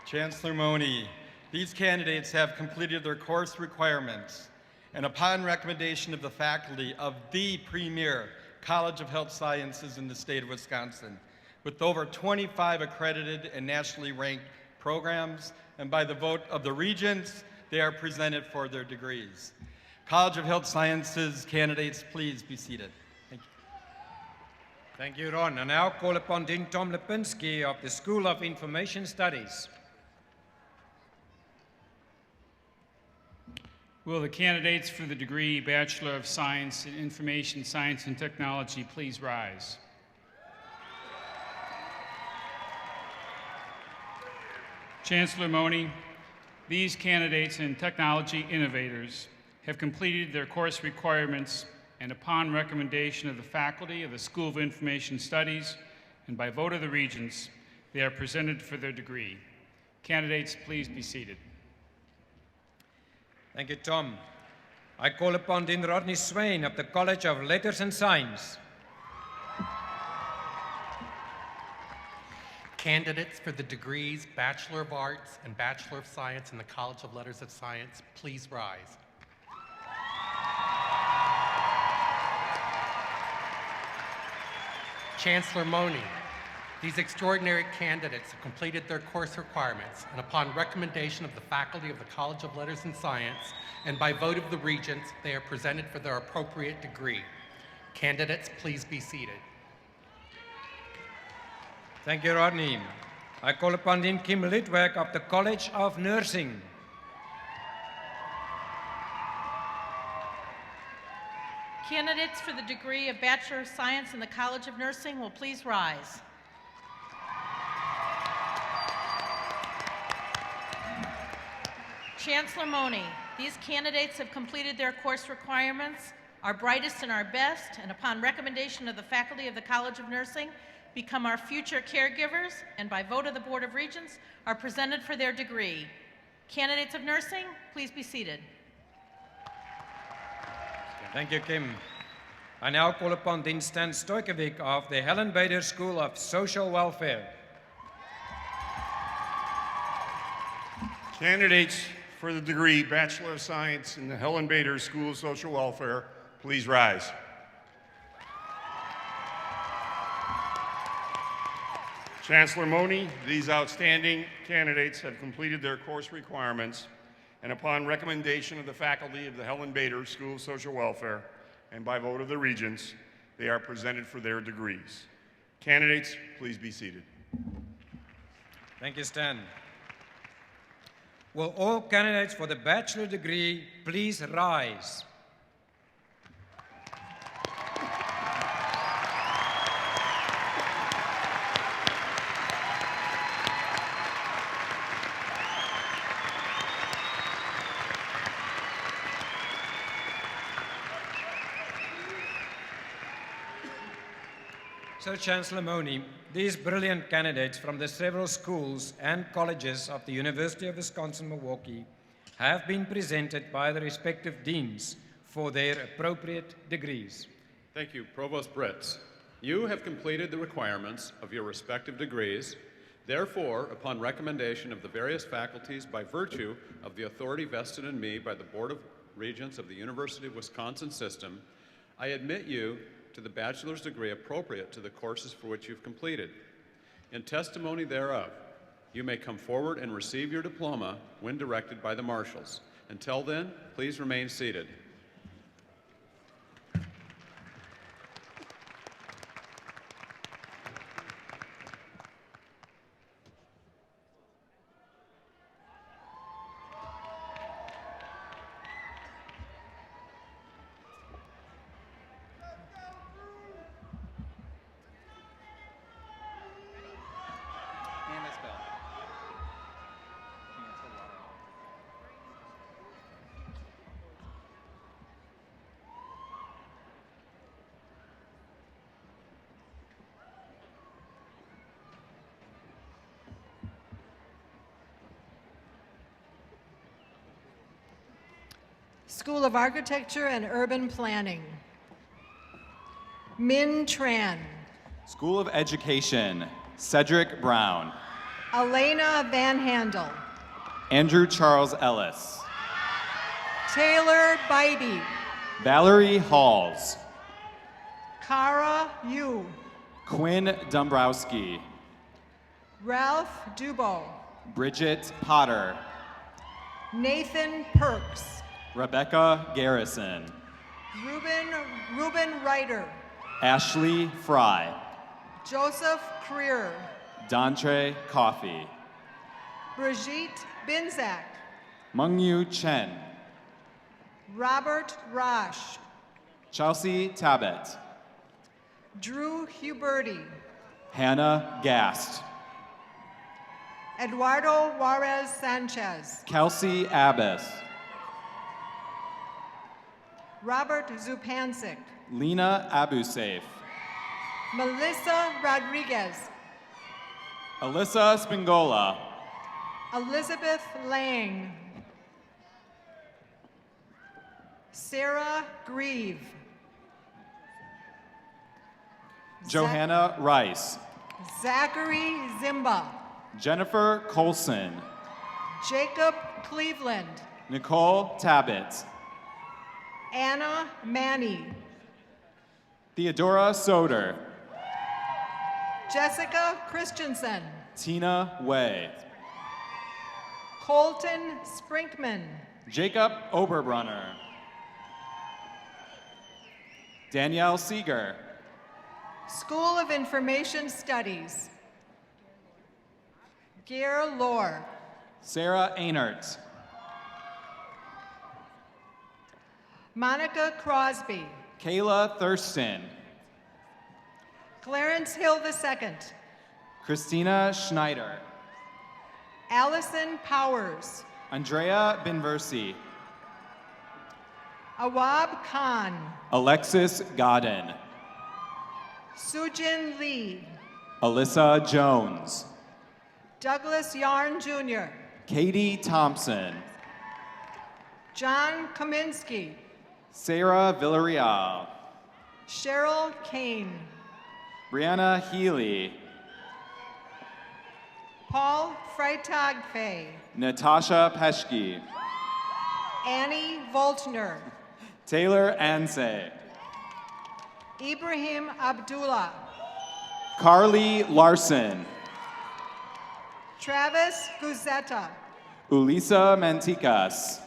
Chancellor Mone, these candidates have completed their course requirements, and upon recommendation of the faculty of the premier College of Health Sciences in the state of Wisconsin, with over 25 accredited and nationally ranked programs, and by the vote of the regents, they are presented for their degrees. College of Health Sciences candidates, please be seated. Thank you.
Thank you, Ron. I now call upon Dean Tom Lipinski of the School of Information Studies.
Will the candidates for the degree Bachelor of Science in Information Science and Technology please rise? Chancellor Mone, these candidates and technology innovators have completed their course requirements, and upon recommendation of the faculty of the School of Information Studies and by vote of the regents, they are presented for their degree. Candidates, please be seated.
Thank you, Tom. I call upon Dean Rodney Swain of the College of Letters and Science.
Candidates for the degrees Bachelor of Arts and Bachelor of Science in the College of Letters of Science, please rise. Chancellor Mone, these extraordinary candidates have completed their course requirements, and upon recommendation of the faculty of the College of Letters and Science, and by vote of the regents, they are presented for their appropriate degree. Candidates, please be seated.
Thank you, Rodney. I call upon Dean Kim Litwak of the College of Nursing.
Candidates for the degree of Bachelor of Science in the College of Nursing will please rise. Chancellor Mone, these candidates have completed their course requirements, are brightest and our best, and upon recommendation of the faculty of the College of Nursing, become our future caregivers, and by vote of the Board of Regents, are presented for their degree. Candidates of nursing, please be seated.
Thank you, Kim. I now call upon Dean Stan Stojkovic of the Helen Bader School of Social Welfare.
Candidates for the degree Bachelor of Science in the Helen Bader School of Social Welfare, please rise. Chancellor Mone, these outstanding candidates have completed their course requirements, and upon recommendation of the faculty of the Helen Bader School of Social Welfare, and by vote of the regents, they are presented for their degrees. Candidates, please be seated.
Thank you, Stan. Will all candidates for the bachelor degree please rise? So, Chancellor Mone, these brilliant candidates from the several schools and colleges of the University of Wisconsin-Milwaukee have been presented by the respective deans for their appropriate degrees.
Thank you, Provost Britz. You have completed the requirements of your respective degrees. Therefore, upon recommendation of the various faculties by virtue of the authority vested in me by the Board of Regents of the University of Wisconsin system, I admit you to the bachelor's degree appropriate to the courses for which you've completed. In testimony thereof, you may come forward and receive your diploma when directed by the marshals. Until then, please remain seated.
School of Architecture and Urban Planning. Min Tran.
School of Education, Cedric Brown.
Elena Van Handel.
Andrew Charles Ellis.
Taylor Bybee.
Valerie Halls.
Cara Yu.
Quinn Dombrowski.
Ralph Dubo.
Bridget Potter.
Nathan Perks.
Rebecca Garrison.
Ruben Ryder.
Ashley Fry.
Joseph Creer.
Dontre Coffey.
Brigitte Binzak.
Mengyu Chen.
Robert Rosh.
Chelsea Tabet.
Drew Huberty.
Hannah Gast.
Eduardo Juarez Sanchez.
Kelsey Abbas.
Robert Zupancic.
Lena Abusafe.
Melissa Rodriguez.
Alyssa Spingola.
Elizabeth Lang. Sarah Grieve.
Johanna Rice.
Zachary Zimba.
Jennifer Colson.
Jacob Cleveland.
Nicole Tabbitt.
Anna Manny.
Theodora Soder.
Jessica Christensen.
Tina Way.
Colton Sprinkman.
Jacob Oberbrunner. Danielle Seeger.
School of Information Studies. Gare Lohr.
Sarah Einert.
Monica Crosby.
Kayla Thurston.
Clarence Hill II.
Christina Schneider.
Allison Powers.
Andrea Benversi.
Awab Khan.
Alexis Godden.
Sujin Lee.
Alyssa Jones.
Douglas Yarn Jr.
Katie Thompson.
John Kaminsky.
Sarah Villarreal.
Cheryl Kane.
Brianna Healy.
Paul Freitag-Fay.
Natasha Peschke.
Annie Voltner.
Taylor Anse.
Ibrahim Abdullah.
Carly Larson.
Travis Guzetta.
Ulisa Manticas.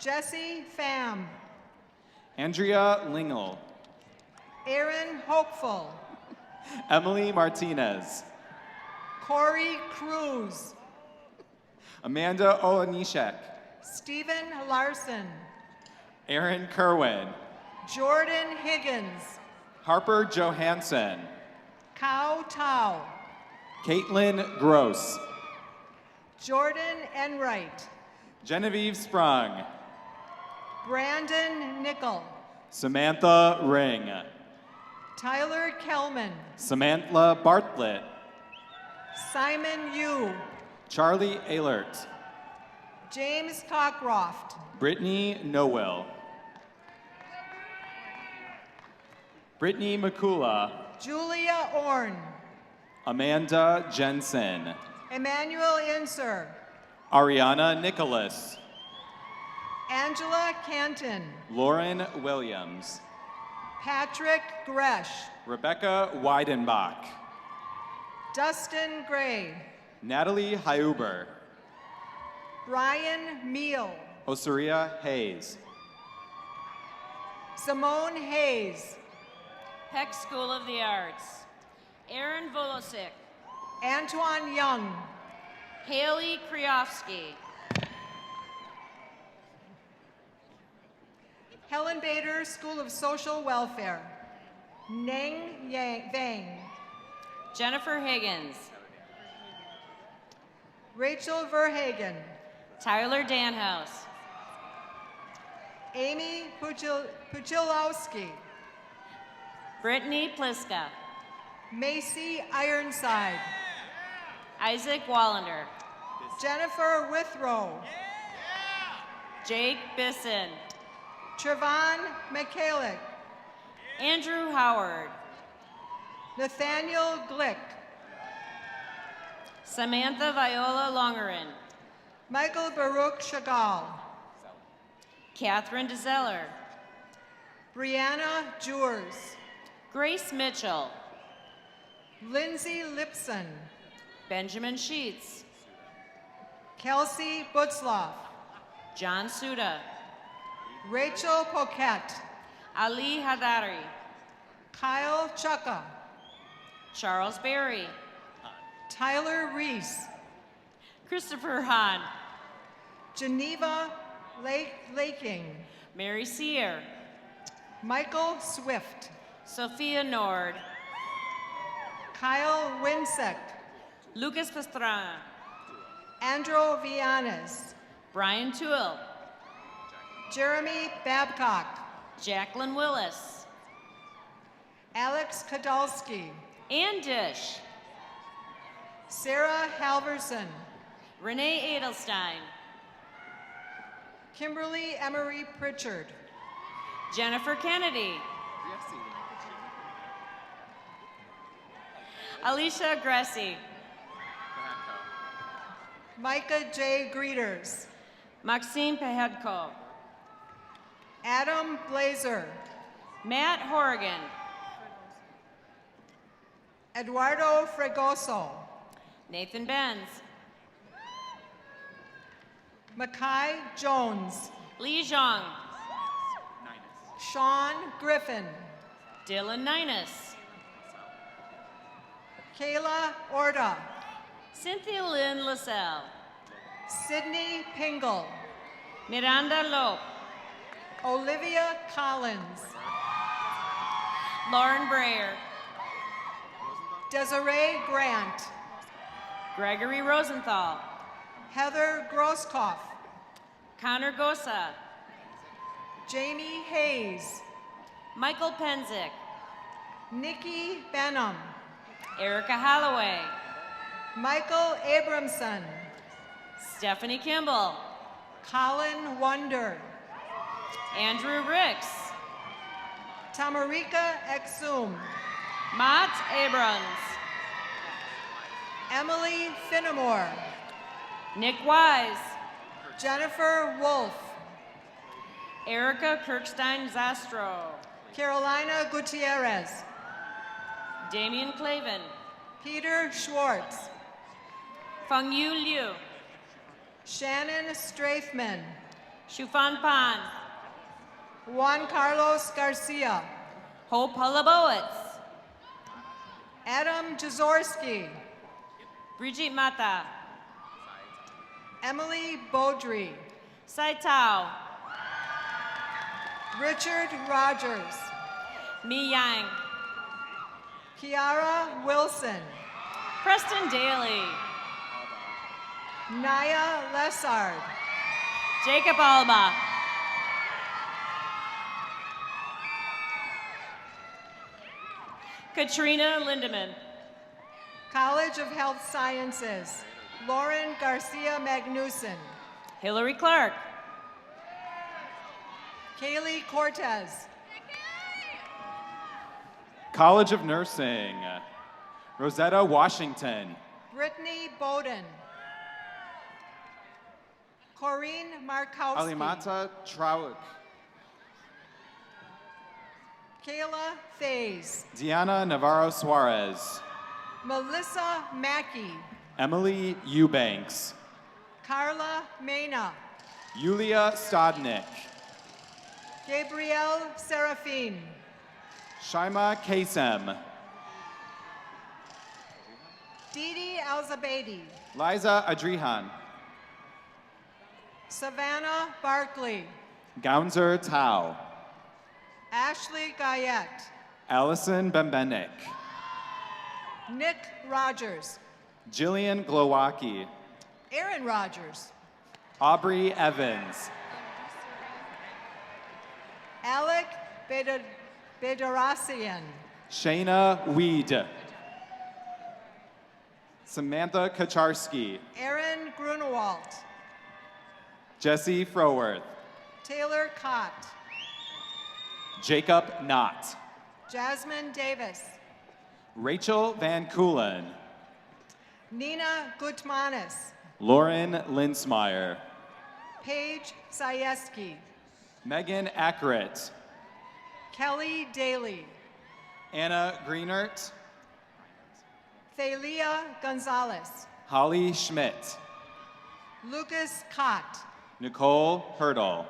Jesse Pham.
Andrea Lingle.
Aaron Hopeful.
Emily Martinez.
Corey Cruz.
Amanda Olanishek.
Stephen Larson.
Aaron Kerwin.
Jordan Higgins.
Harper Johansson.
Kao Tao.
Caitlin Gross.
Jordan Enright.
Genevieve Sprung.
Brandon Nickel.
Samantha Ring.
Tyler Kelman.
Samantha Bartlett.
Simon Yu.
Charlie Ehlert.
James Cockcroft.
Brittany Noel. Brittany McCula.
Julia Orn.
Amanda Jensen.
Emmanuel Inser.
Ariana Nicholas.
Angela Canton.
Lauren Williams.
Patrick Gresh.
Rebecca Weidenbach.
Dustin Gray.
Natalie Hyuber.
Brian Meal.
Osaria Hayes.
Simone Hayes.
Peck School of the Arts. Aaron Volosik.
Antoine Young.
Haley Kriofsky.
Helen Bader School of Social Welfare. Neng Vang.
Jennifer Higgins.
Rachel Verhagen.
Tyler Danhouse.
Amy Puchilowski.
Brittany Pliska.
Macy Ironside.
Isaac Wallander.
Jennifer Withrow.
Jake Bisson.
Trevon Michalik.
Andrew Howard.
Nathaniel Glick.
Samantha Viola Longerin.
Michael Baruch Chagall.
Catherine DeZeller.
Brianna Jewers.
Grace Mitchell.
Lindsay Lipson.
Benjamin Sheets.
Kelsey Butzloff.
John Suda.
Rachel Poquette.
Ali Hadari.
Kyle Chukka.
Charles Berry.
Tyler Reese.
Christopher Hahn.
Geneva Laking.
Mary Sear.
Michael Swift.
Sophia Nord.
Kyle Winsek.
Lucas Pastrana.
Andrew Vianes.
Brian Toole.
Jeremy Babcock.
Jacqueline Willis.
Alex Kadalski.
Ann Dish.
Sarah Halverson.
Renee Edelstein.
Kimberly Emery Pritchard.
Jennifer Kennedy. Alicia Gressy.
Micah J. Greeters.
Maxime Pehedko.
Adam Blazer.
Matt Horrigan.
Eduardo Fregoso.
Nathan Benz.
Makai Jones.
Lee Zhang.
Sean Griffin.
Dylan Ninus.
Kayla Orta.
Cynthia Lynn LaSalle.
Sydney Pingle.
Miranda Lope.
Olivia Collins.
Lauren Breyer.
Desiree Grant.
Gregory Rosenthal.
Heather Grosskopf.
Connor Gosa.
Jamie Hayes.
Michael Penzick.
Nikki Benham.
Erica Holloway.
Michael Abramson.
Stephanie Kimball.
Colin Wonder.
Andrew Ricks.
Tamarika Exum.
Matt Abrams.
Emily Finnemore.
Nick Wise.
Jennifer Wolf.
Erica Kirkstein Zastro.
Carolina Gutierrez.
Damian Clavin.
Peter Schwartz.
Fengyu Liu.
Shannon Strathman.
Shufan Pan.
Juan Carlos Garcia.
Hope Halabowitz.
Adam Jaworski.
Brigitte Mata.
Emily Beaudry.
Sai Tao.
Richard Rogers.
Mi Yang.
Kiara Wilson.
Preston Daly.
Naya Lessard.
Jacob Alba. Katrina Lindemann.
College of Health Sciences. Lauren Garcia Magnuson.
Hillary Clark.
Kaylee Cortez.
College of Nursing. Rosetta Washington.
Brittany Bowden. Corinne Markowski.
Alimata Trauk.
Kayla Faze.
Diana Navarro Suarez.
Melissa Mackey.
Emily Eubanks.
Carla Mena.
Yulia Stodnik.
Gabrielle Serafine.
Shaima Kasem.
Didi Alzabeidi.
Liza Adrihan.
Savannah Barkley.
Gaunzer Tao.
Ashley Guyette.
Allison Bembenek.
Nick Rogers.
Jillian Glowacki.
Aaron Rogers.
Aubrey Evans.
Alec Bedarassian.
Shayna Weed. Samantha Kacharski.
Aaron Grunewalt.
Jesse Froworth.
Taylor Cott.
Jacob Knott.
Jasmine Davis.
Rachel Van Koolen.
Nina Gutmanis.
Lauren Linsmeyer.
Paige Sayeski.
Megan Ackert.
Kelly Daly.
Anna Greenert.
Thalia Gonzalez.
Holly Schmidt.
Lucas Cott.
Nicole Hurdle.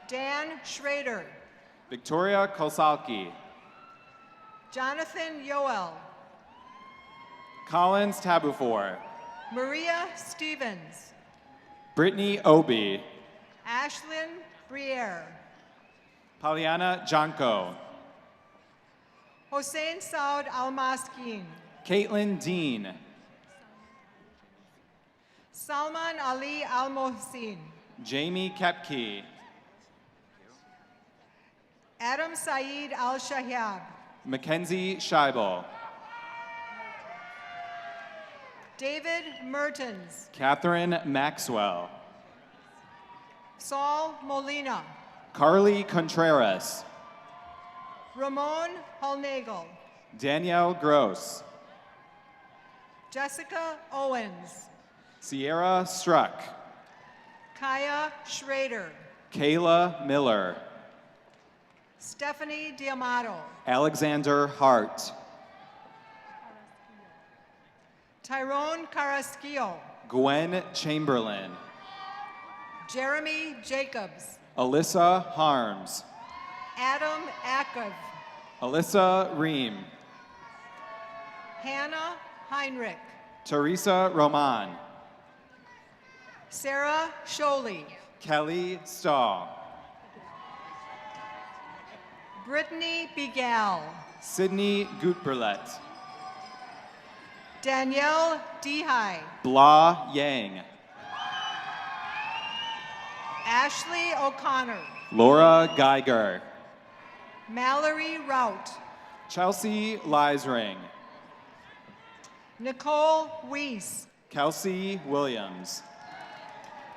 Dan Schrader.
Victoria Kosalki.
Jonathan Yoel.
Collins Tabufor.
Maria Stevens.
Brittany Obi.
Ashlyn Briere.
Poliana Janko.
Hossein Saud Almaskin.
Caitlin Dean.
Salman Ali Al Mohsin.
Jamie Kepke.
Adam Saeed Al Shahab.
Mackenzie Scheibel.
David Mertens.
Catherine Maxwell.
Saul Molina.
Carly Contreras.
Ramon Holnagel.
Danielle Gross.
Jessica Owens.
Sierra Struck.
Kaya Schrader.
Kayla Miller.
Stephanie Diamato.
Alexander Hart.
Tyrone Carrasquillo.
Gwen Chamberlain.
Jeremy Jacobs.
Alyssa Harms.
Adam Akov.
Alyssa Ream.
Hannah Heinrich.
Teresa Roman.
Sarah Sholey.
Kelly Stahl.
Brittany Bigal.
Sydney Gutberlet.
Danielle Dehigh.
Blah Yang.
Ashley O'Connor.
Laura Geiger.
Mallory Rout.
Chelsea Leisring.
Nicole Weiss.
Kelsey Williams.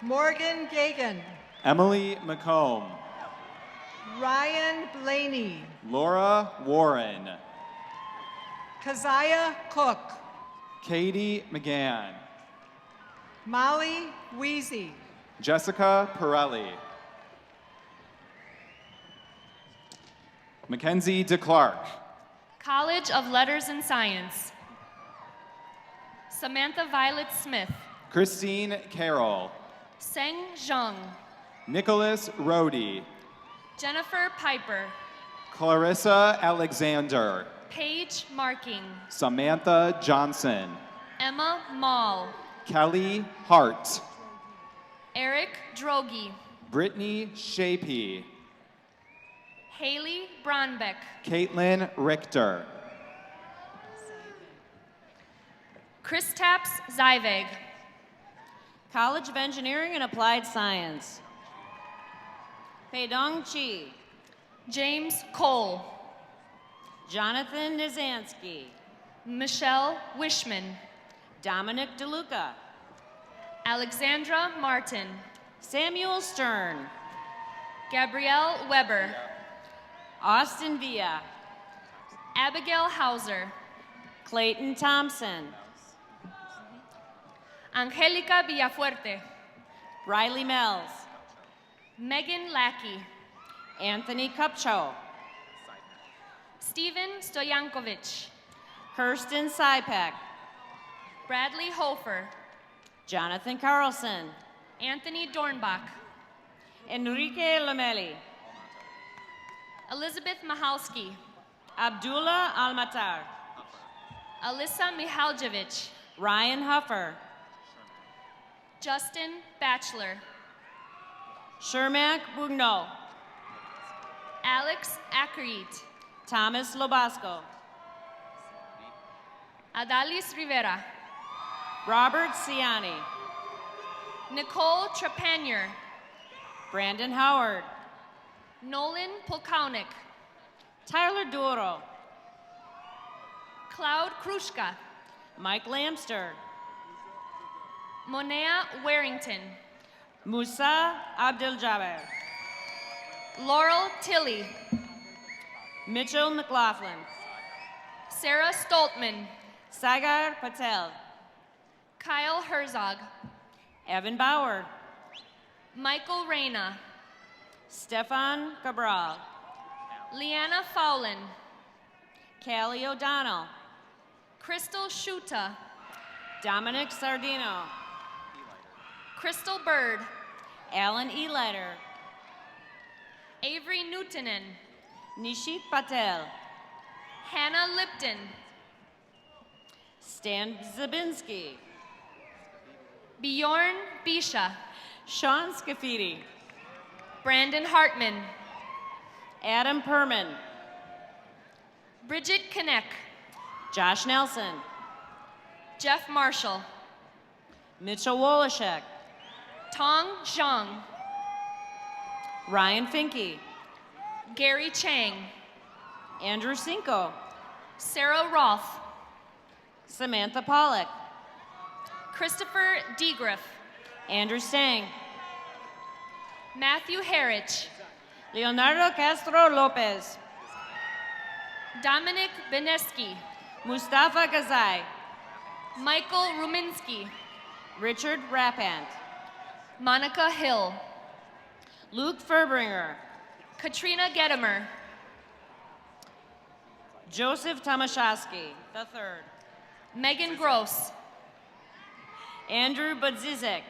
Morgan Gagan.
Emily McComb.
Ryan Blaney.
Laura Warren.
Keziah Cook.
Katie McGann.
Molly Weezy.
Jessica Pirelli. Mackenzie DeClark.
College of Letters and Science. Samantha Violet Smith.
Christine Carroll.
Seng Zheng.
Nicholas Rohde.
Jennifer Piper.
Clarissa Alexander.
Paige Marking.
Samantha Johnson.
Emma Mall.
Kelly Hart.
Eric Drogi.
Brittany Shapey.
Haley Bronbeck.
Caitlin Richter.
Kristaps Zyveg.
College of Engineering and Applied Science. Peidong Chi.
James Cole.
Jonathan Nizansky.
Michelle Wishman.
Dominic DeLuca.
Alexandra Martin.
Samuel Stern.
Gabrielle Weber.
Austin Villa.
Abigail Hauser.
Clayton Thompson.
Angelica Villafuerte.
Riley Mells.
Megan Lackey.
Anthony Kupcho.
Steven Stoyankovich.
Kirsten Sypek.
Bradley Hofer.
Jonathan Carlson.
Anthony Dornbach.
Enrique Lamelli.
Elizabeth Mahalski.
Abdullah Almatar.
Alyssa Mihaljevich.
Ryan Huffer.
Justin Batchelor.
Shermack Bugno.
Alex Akerit.
Thomas Lobasco.
Adalis Rivera.
Robert Ciani.
Nicole Trepanier.
Brandon Howard.
Nolan Polkownik.
Tyler Duro.
Cloud Krushka.
Mike Lamster.
Monea Warrington.
Musa Abdel Jaber.
Laurel Tilley.
Mitchell McLaughlin.
Sarah Stoltman.
Sagar Patel.
Kyle Herzog.
Evan Bauer.
Michael Reyna.
Stefan Cabral.
Leanna Fowlin.
Callie O'Donnell.
Crystal Shuta.
Dominic Sardino.
Crystal Bird.
Alan Elighter.
Avery Newtonen.
Nishit Patel.
Hannah Lipton.
Stan Zabinski.
Bjorn Bisha.
Sean Scafidi.
Brandon Hartman.
Adam Perman.
Bridget Kinneck.
Josh Nelson.
Jeff Marshall.
Mitchell Wolashek.
Tong Zhang.
Ryan Finke.
Gary Chang.
Andrew Cinco.
Sarah Roth.
Samantha Pollock.
Christopher Degriff.
Andrew Stang.
Matthew Harrich.
Leonardo Castro Lopez.
Dominic Beneski.
Mustafa Gazai.
Michael Ruminski.
Richard Rappant.
Monica Hill.
Luke Furbringer.
Katrina Gedimer.
Joseph Tomaszewski, the third.
Megan Gross.
Andrew Budzizek.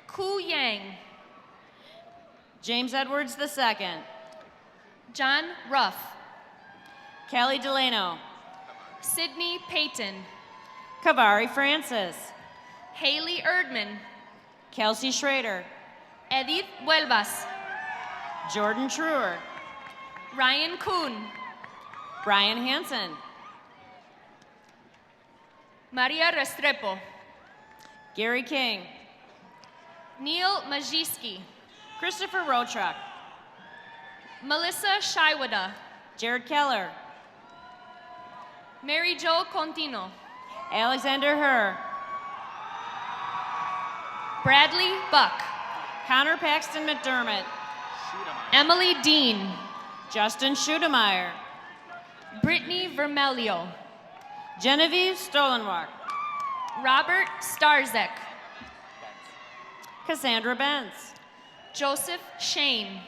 Ku Yang.
James Edwards II.
John Ruff.
Kelly Delano.
Sydney Payton.
Kavari Francis.
Haley Erdman.
Kelsey Schrader.
Edith Huelvas.
Jordan Truer.
Ryan Kuhn.
Brian Hansen.
Maria Restrepo.
Gary King.
Neil Majewski.
Christopher Rochuk.
Melissa Shaiwada.
Jared Keller.
Mary Jo Contino.
Alexander Herr.
Bradley Buck.
Connor Paxton McDermott.
Emily Dean.
Justin Schudemeyer.
Brittany Vermelio.
Genevieve Stolenwalk.
Robert Starzek.
Cassandra Benz.
Joseph Shane.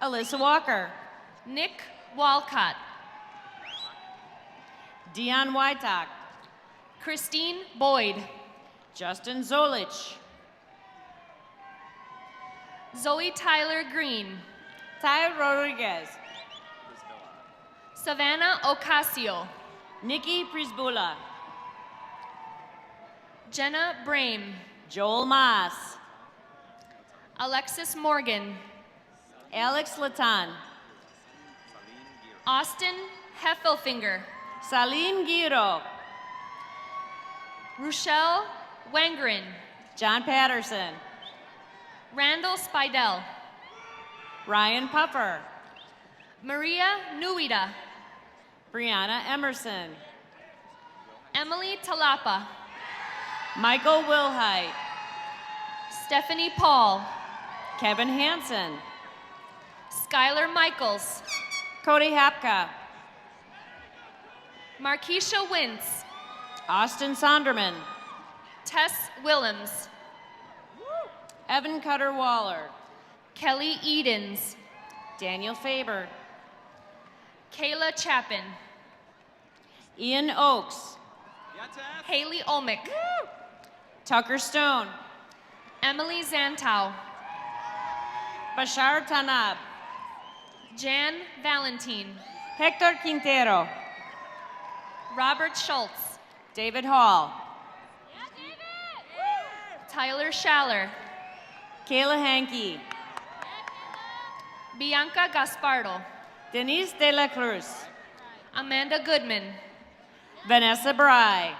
Alyssa Walker.
Nick Walcott.
Dion Wytock.
Christine Boyd.
Justin Zolich.
Zoe Tyler Green.
Ty Rodriguez.
Savannah Ocasio.
Nikki Prisbula.
Jenna Brame.
Joel Moss.
Alexis Morgan.
Alex Latan.
Austin Heffelfinger.
Saline Giro.
Rochelle Wangren.
John Patterson.
Randall Spidell.
Ryan Puffer.
Maria Nuida.
Brianna Emerson.
Emily Talapa.
Michael Wilhite.
Stephanie Paul.
Kevin Hansen.
Skylar Michaels.
Cody Hapka.
Markeisha Wintz.
Austin Sonderman.
Tess Willems.
Evan Cutter Waller.
Kelly Edens.
Daniel Faber.
Kayla Chapin.
Ian Oakes.
Haley Olmick.
Tucker Stone.
Emily Zantow.
Bashar Tanab.
Jan Valentine.
Hector Quintero.
Robert Schultz.
David Hall.
Tyler Schaller.
Kayla Hankey.
Bianca Gaspardo.
Denise De La Cruz.
Amanda Goodman.
Vanessa Bry.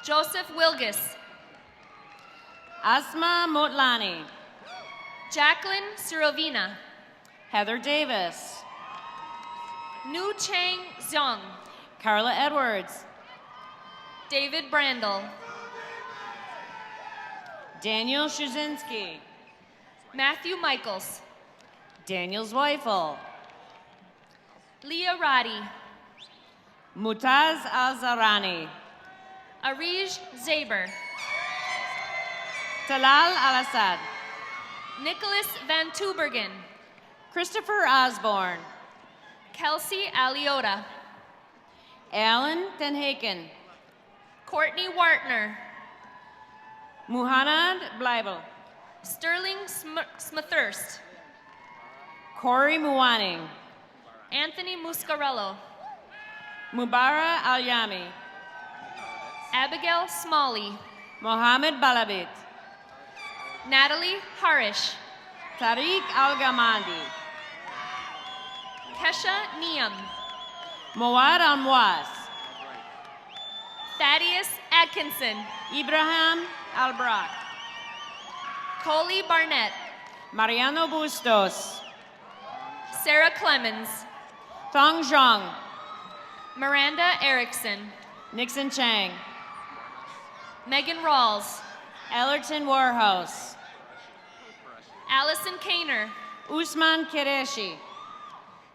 Joseph Wilgus.
Asma Motlani.
Jacqueline Sirovina.
Heather Davis.
Nu Chang Zhang.
Carla Edwards.
David Brandel.
Daniel Shuzinski.
Matthew Michaels.
Daniel Zweifel.
Leah Roddy.
Mutaz Al-Zarani.
Arij Zaber.
Talal Al-Assad.
Nicholas Van Tubergen.
Christopher Osborne.
Kelsey Aliota.
Alan Tenhaken.
Courtney Wartner.
Muhannad Bleibel.
Sterling Smithurst.
Corey Muwaning.
Anthony Muscarello.
Mubara Al-Yami.
Abigail Smalley.
Mohammed Balabit.
Natalie Harish.
Tariq Al-Gamandi.
Kesha Niam.
Moad Al-Muaz.
Thaddeus Atkinson.
Ibrahim Al-Brak.
Coley Barnett.
Mariano Bustos.
Sarah Clemens.
Thong Zhang.
Miranda Erickson.
Nixon Chang.
Megan Rawls.
Ellerton Warhouse.
Allison Kaner.
Usman Qureshi.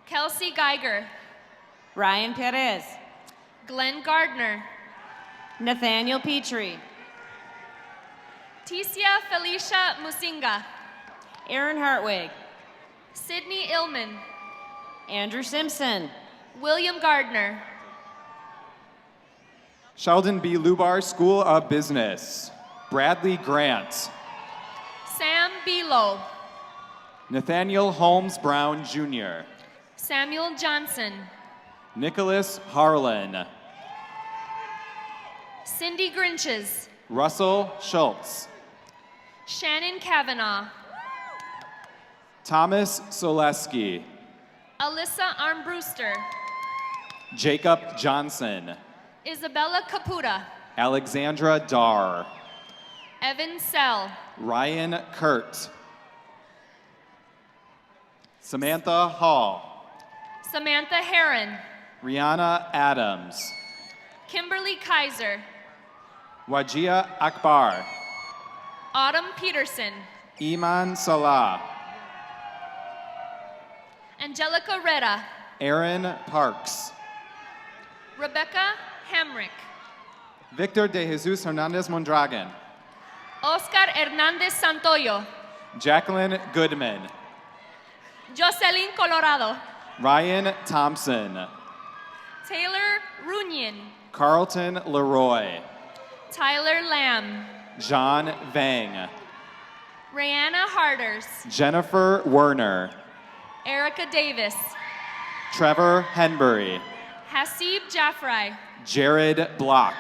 Kelsey Geiger.
Ryan Perez.
Glenn Gardner.
Nathaniel Petrie.
Ticia Felicia Musinga.
Aaron Hartwig.
Sydney Illman.
Andrew Simpson.
William Gardner.
Sheldon B. Lubar School of Business. Bradley Grant.
Sam Belo.
Nathaniel Holmes Brown Jr.
Samuel Johnson.
Nicholas Harlan.
Cindy Grinches.
Russell Schultz.
Shannon Kavanaugh.
Thomas Soleski.
Alyssa Armbruster.
Jacob Johnson.
Isabella Caputa.
Alexandra Dar.
Evan Sell.
Ryan Kurt. Samantha Hall.
Samantha Heron.
Rihanna Adams.
Kimberly Kaiser.
Wajia Akbar.
Autumn Peterson.
Iman Salah.
Angelica Reda.
Aaron Parks.
Rebecca Hamrick.
Victor de Jesus Hernandez Mondragon.
Oscar Hernandez Santoyo.
Jacqueline Goodman.
Jocelyn Colorado.
Ryan Thompson.
Taylor Runyon.
Carlton Leroy.
Tyler Lamb.
John Vang.
Rihanna Harders.
Jennifer Werner.
Erica Davis.
Trevor Henbury.
Hasib Jaffrey.
Jared Block.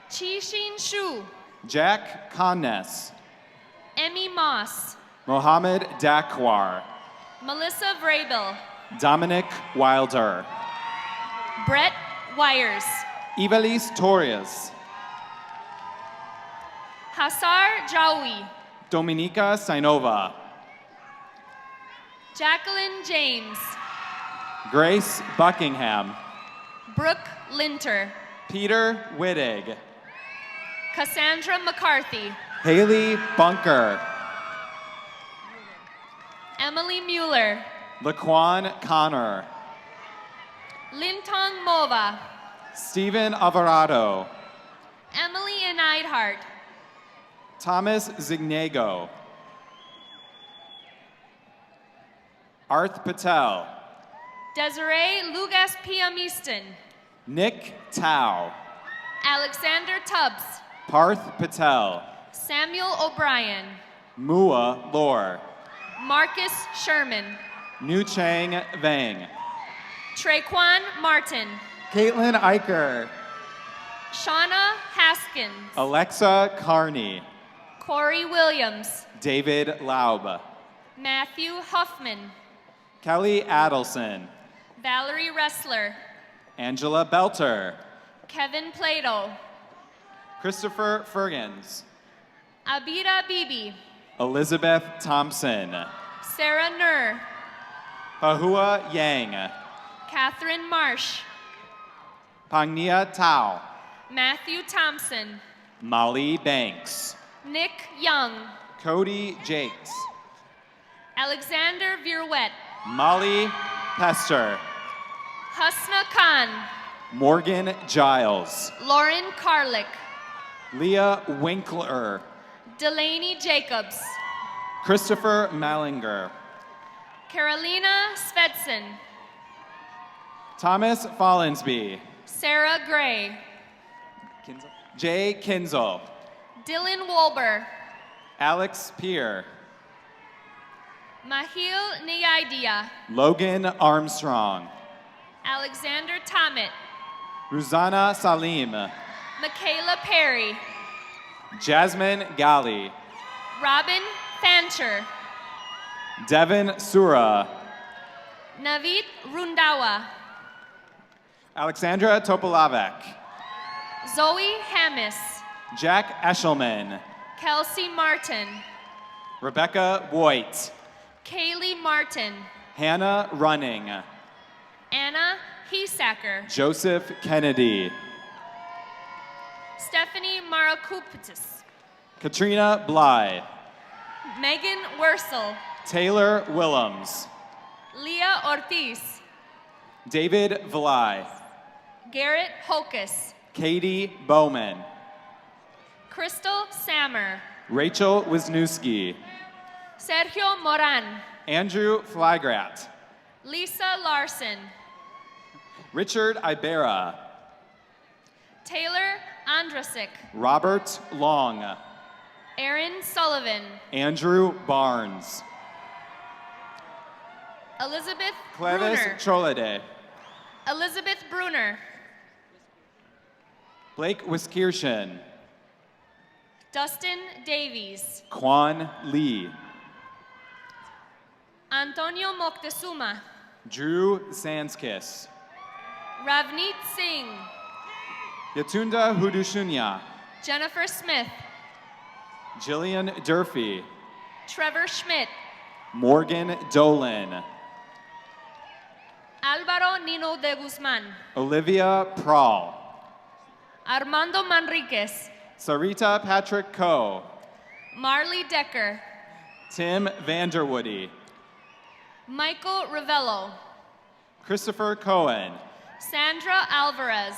Chi-Shin Shu.
Jack Connes.
Emmy Moss.
Mohammed Dakwar.
Melissa Vrabel.
Dominic Wilder.
Brett Wires.
Ivelisse Torres.
Hassar Jawi.
Dominika Sainova.
Jacqueline James.
Grace Buckingham.
Brooke Linter.
Peter Wittig.
Cassandra McCarthy.
Haley Bunker.
Emily Mueller.
Laquan Connor.
Lintong Mova.
Stephen Alvarado.
Emily Neidhart.
Thomas Zignego. Arth Patel.
Desiree Lugas Piamiston.
Nick Tao.
Alexander Tubbs.
Parth Patel.
Samuel O'Brien.
Mua Lor.
Marcus Sherman.
Nu Chang Vang.
Traquan Martin.
Caitlin Eicher.
Shauna Haskins.
Alexa Carney.
Corey Williams.
David Laub.
Matthew Huffman.
Kelly Adelson.
Valerie Ressler.
Angela Belter.
Kevin Plato.
Christopher Fergens.
Abida Bibi.
Elizabeth Thompson.
Sarah Nur.
Pahua Yang.
Catherine Marsh.
Pangnia Tao.
Matthew Thompson.
Molly Banks.
Nick Young.
Cody Jakes.
Alexander Viruet,
Molly Pester,
Husna Khan,
Morgan Giles,
Lauren Karlik,
Leah Winkler,
Delaney Jacobs,
Christopher Mallinger,
Carolina Svedson,
Thomas Follensby,
Sarah Gray,
Jay Kinzel,
Dylan Wolber,
Alex Peer,
Mahil Niyaidia,
Logan Armstrong,
Alexander Tomet,
Ruzana Salim,
Michaela Perry,
Jasmine Gali,
Robin Fancher,
Devin Sura,
Navid Rundawa,
Alexandra Topolavek,
Zoe Hammis,
Jack Eshelman,
Kelsey Martin,
Rebecca Voigt,
Kaylee Martin,
Hannah Running,
Anna Hesacker,
Joseph Kennedy,
Stephanie Marakupitis,
Katrina Bly,
Megan Wursel,
Taylor Willems,
Leah Ortiz,
David Vilai,
Garrett Hocus,
Katie Bowman,
Crystal Sammer,
Rachel Wisniewski,
Sergio Moran,
Andrew Flygrat,
Lisa Larson,
Richard Ibera,
Taylor Andrasik,
Robert Long,
Aaron Sullivan,
Andrew Barnes,
Elizabeth
Clevis
Bruner,
Cholade,
Elizabeth Bruner,
Blake Wiskirchen,
Dustin Davies,
Quan Lee,
Antonio Moctezuma,
Drew Sanskis,
Ravneet Singh,
Yatunda Hudushunya,
Jennifer Smith,
Jillian Durfee,
Trevor Schmidt,
Morgan Dolan,
Alvaro Nino de Guzman,
Olivia Prawl,
Armando Manriquez,
Sarita Patrick Coe,
Marley Decker,
Tim Vanderwoody,
Michael Ravello,
Christopher Cohen,
Sandra Alvarez,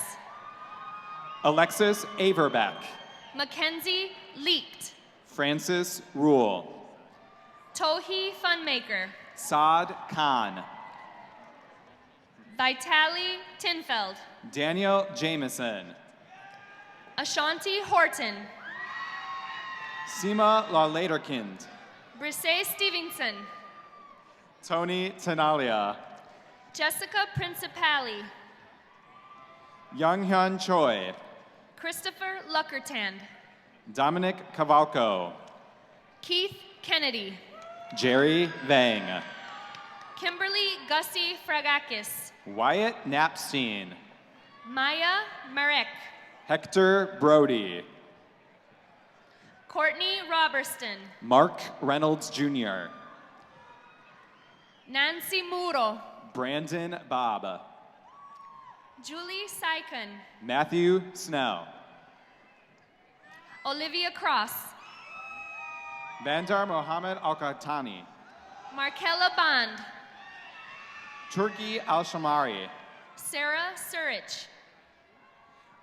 Alexis Averbeck,
Mackenzie Leaked,
Francis Rule,
Tohi Funmaker,
Saad Khan,
Vitali Tinfeld,
Daniel Jameson,
Ashanti Horton,
Sima Lalaterkind,
Brise Stevenson,
Tony Tenalia,
Jessica Principali,
Young Hyun Choi,
Christopher Luckertand,
Dominic Cavalco,
Keith Kennedy,
Jerry Vang,
Kimberly Gussie Fragakis,
Wyatt Napstein,
Maya Marek,
Hector Brody,
Courtney Roberston,
Mark Reynolds Jr.,
Nancy Muro,
Brandon Bob,
Julie Sykan,
Matthew Snell,
Olivia Cross,
Bandar Mohammed Al-Qahtani,
Markella Bond,
Turki Al-Shamari,
Sarah Surich,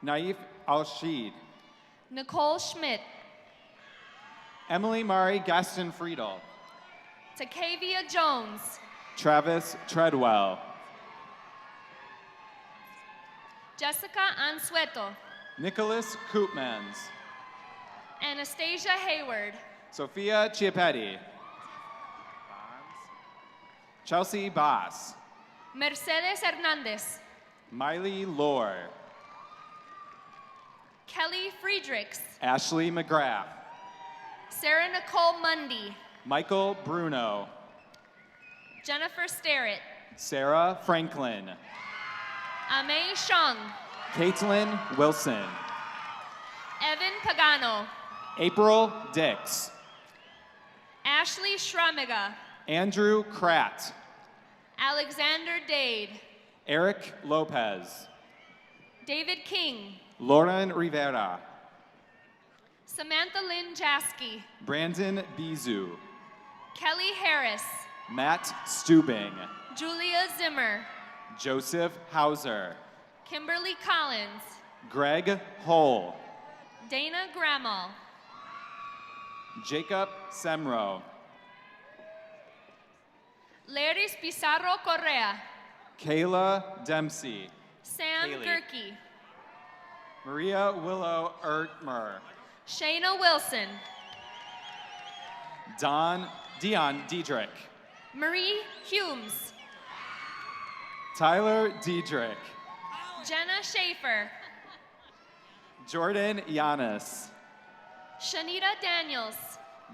Naif Al-Shid,
Nicole Schmidt,
Emily Mari Gaston Friedel,
Takavia Jones,
Travis Treadwell,
Jessica Ansueto,
Nicholas Koopmans,
Anastasia Hayward,
Sophia Chiapetti, Chelsea Bass,
Mercedes Hernandez,
Miley Lohr,
Kelly Friedrichs,
Ashley McGrath,
Sarah Nicole Mundy,
Michael Bruno,
Jennifer Starrett,
Sarah Franklin,
Amei Shung,
Caitlin Wilson,
Evan Pagano,
April Dix,
Ashley Schramiga,
Andrew Kratt,
Alexander Dade,
Eric Lopez,
David King,
Lauren Rivera,
Samantha Lynn Jaski,
Brandon Bizu,
Kelly Harris,
Matt Stubing,
Julia Zimmer,
Joseph Hauser,
Kimberly Collins,
Greg Hull,
Dana Grammel,
Jacob Semro,
Laris Pizarro Correa,
Kayla Dempsey,
Sam
Kaylee.
Gerke,
Maria Willow Ertmer,
Shayna Wilson,
Dion Diedrich,
Marie Humes,
Tyler Diedrich,
Jenna Schaefer,
Jordan Yanis,
Shanita Daniels,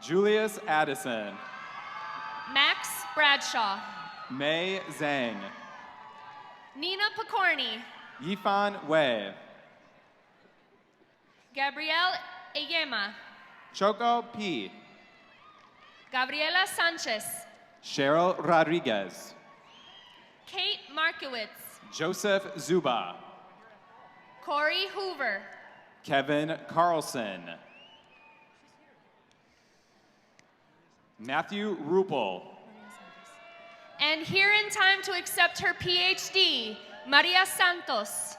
Julius Addison,
Max Bradshaw,
May Zhang,
Nina Picorni,
Yifan Wei,
Gabrielle Eyema,
Choco P,
Gabriela Sanchez,
Cheryl Rodriguez,
Kate Markowitz,
Joseph Zuba,
Corey Hoover,
Kevin Carlson, Matthew Rupel,
and here in time to accept her PhD, Maria Santos.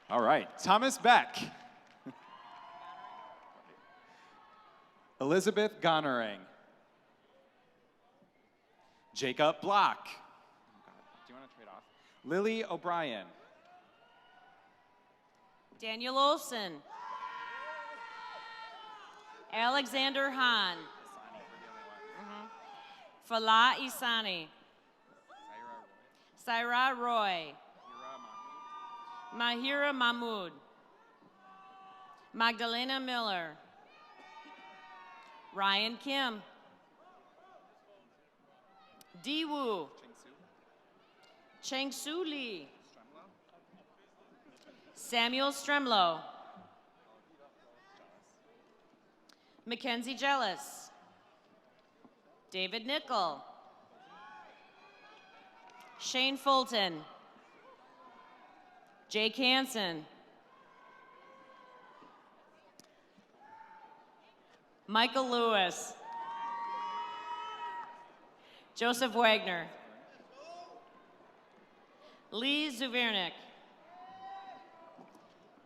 All right, Thomas Beck, Elizabeth Gonering, Jacob Block, do you want to trade off? Lily O'Brien,
Daniel Olson. Alexander Hahn. Falah Isani. Saira Roy. Mahira Mahmood. Magdalena Miller. Ryan Kim. Di Wu. Cheng Su Lee. Samuel Stremlow. Mackenzie Jealous. David Nickel. Shane Fulton. Jake Hansen. Michael Lewis. Joseph Wagner. Lee Zuvernick.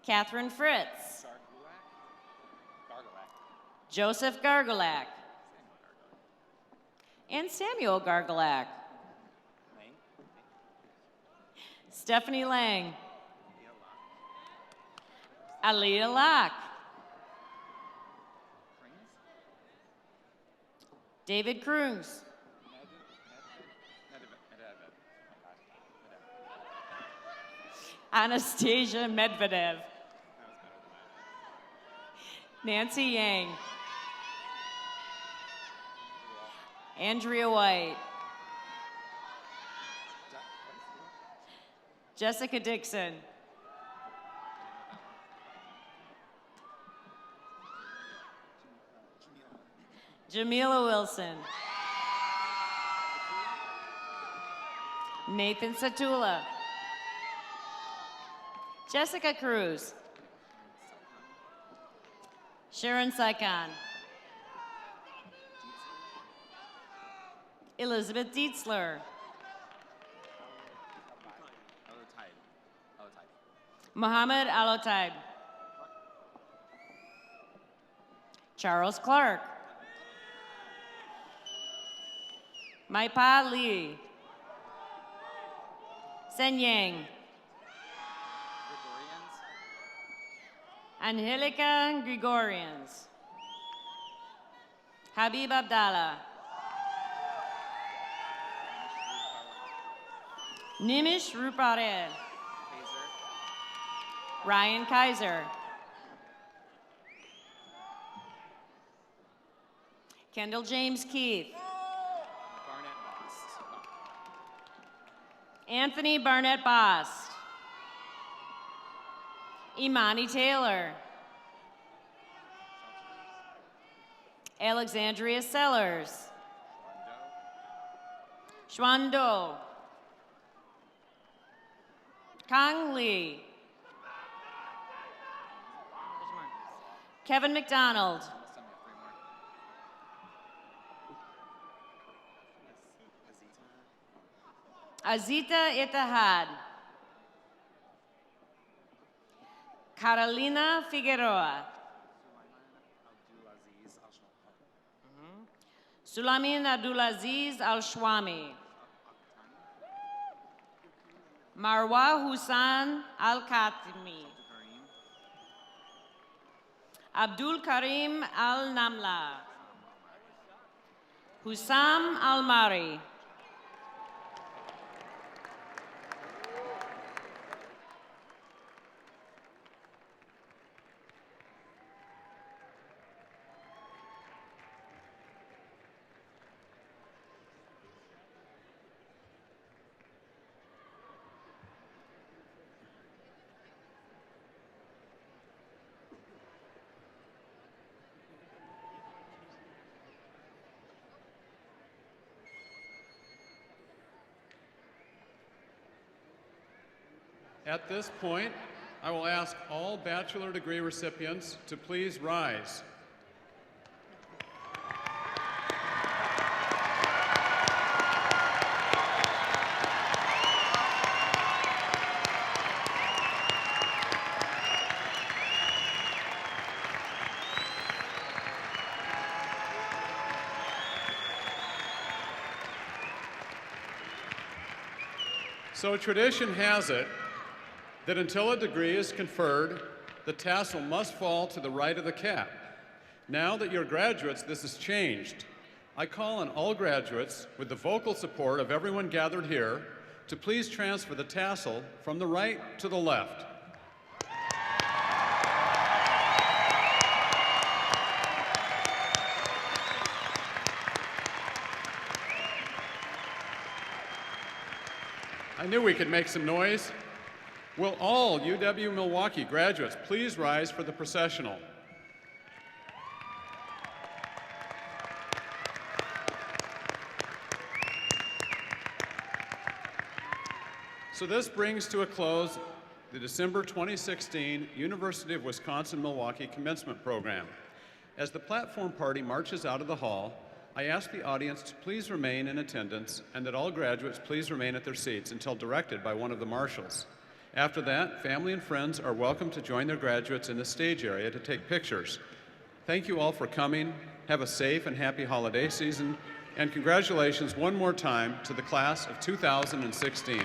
Catherine Fritz. Joseph Gargulak. And Samuel Gargulak. Stephanie Lang. Aliyah Locke. David Cruz. Anastasia Medvedev. Nancy Yang. Andrea White. Jessica Dixon. Jamila Wilson. Nathan Satula. Jessica Cruz. Sharon Saikon. Elizabeth Dietzler. Muhammad Alotaib. Charles Clark. Maipa Lee. Sen Yang. Angelica Gregorians. Habib Abdallah. Nimish Rupared. Ryan Kaiser. Kendall James Keith. Anthony Barnett Bost. Imani Taylor. Alexandria Sellers. Schwando. Kang Lee. Kevin McDonald. Azita Itahad. Carolina Figueroa. Sulamin Abdulaziz Al-Shwami. Marwa Hussan Al-Khatimi. Abdul Karim Al-Namla. Hussam Al-Mari.
At this point, I will ask all bachelor degree recipients to please rise. So tradition has it that until a degree is conferred, the tassel must fall to the right of the cap. Now that you're graduates, this has changed. I call on all graduates, with the vocal support of everyone gathered here, to please transfer the tassel from the right to the left. I knew we could make some noise. Will all UW-Milwaukee graduates please rise for the processional? So this brings to a close the December 2016 University of Wisconsin-Milwaukee Commencement Program. As the platform party marches out of the hall, I ask the audience to please remain in attendance and that all graduates please remain at their seats until directed by one of the marshals. After that, family and friends are welcome to join their graduates in the stage area to take pictures. Thank you all for coming. Have a safe and happy holiday season. And congratulations one more time to the class of 2016.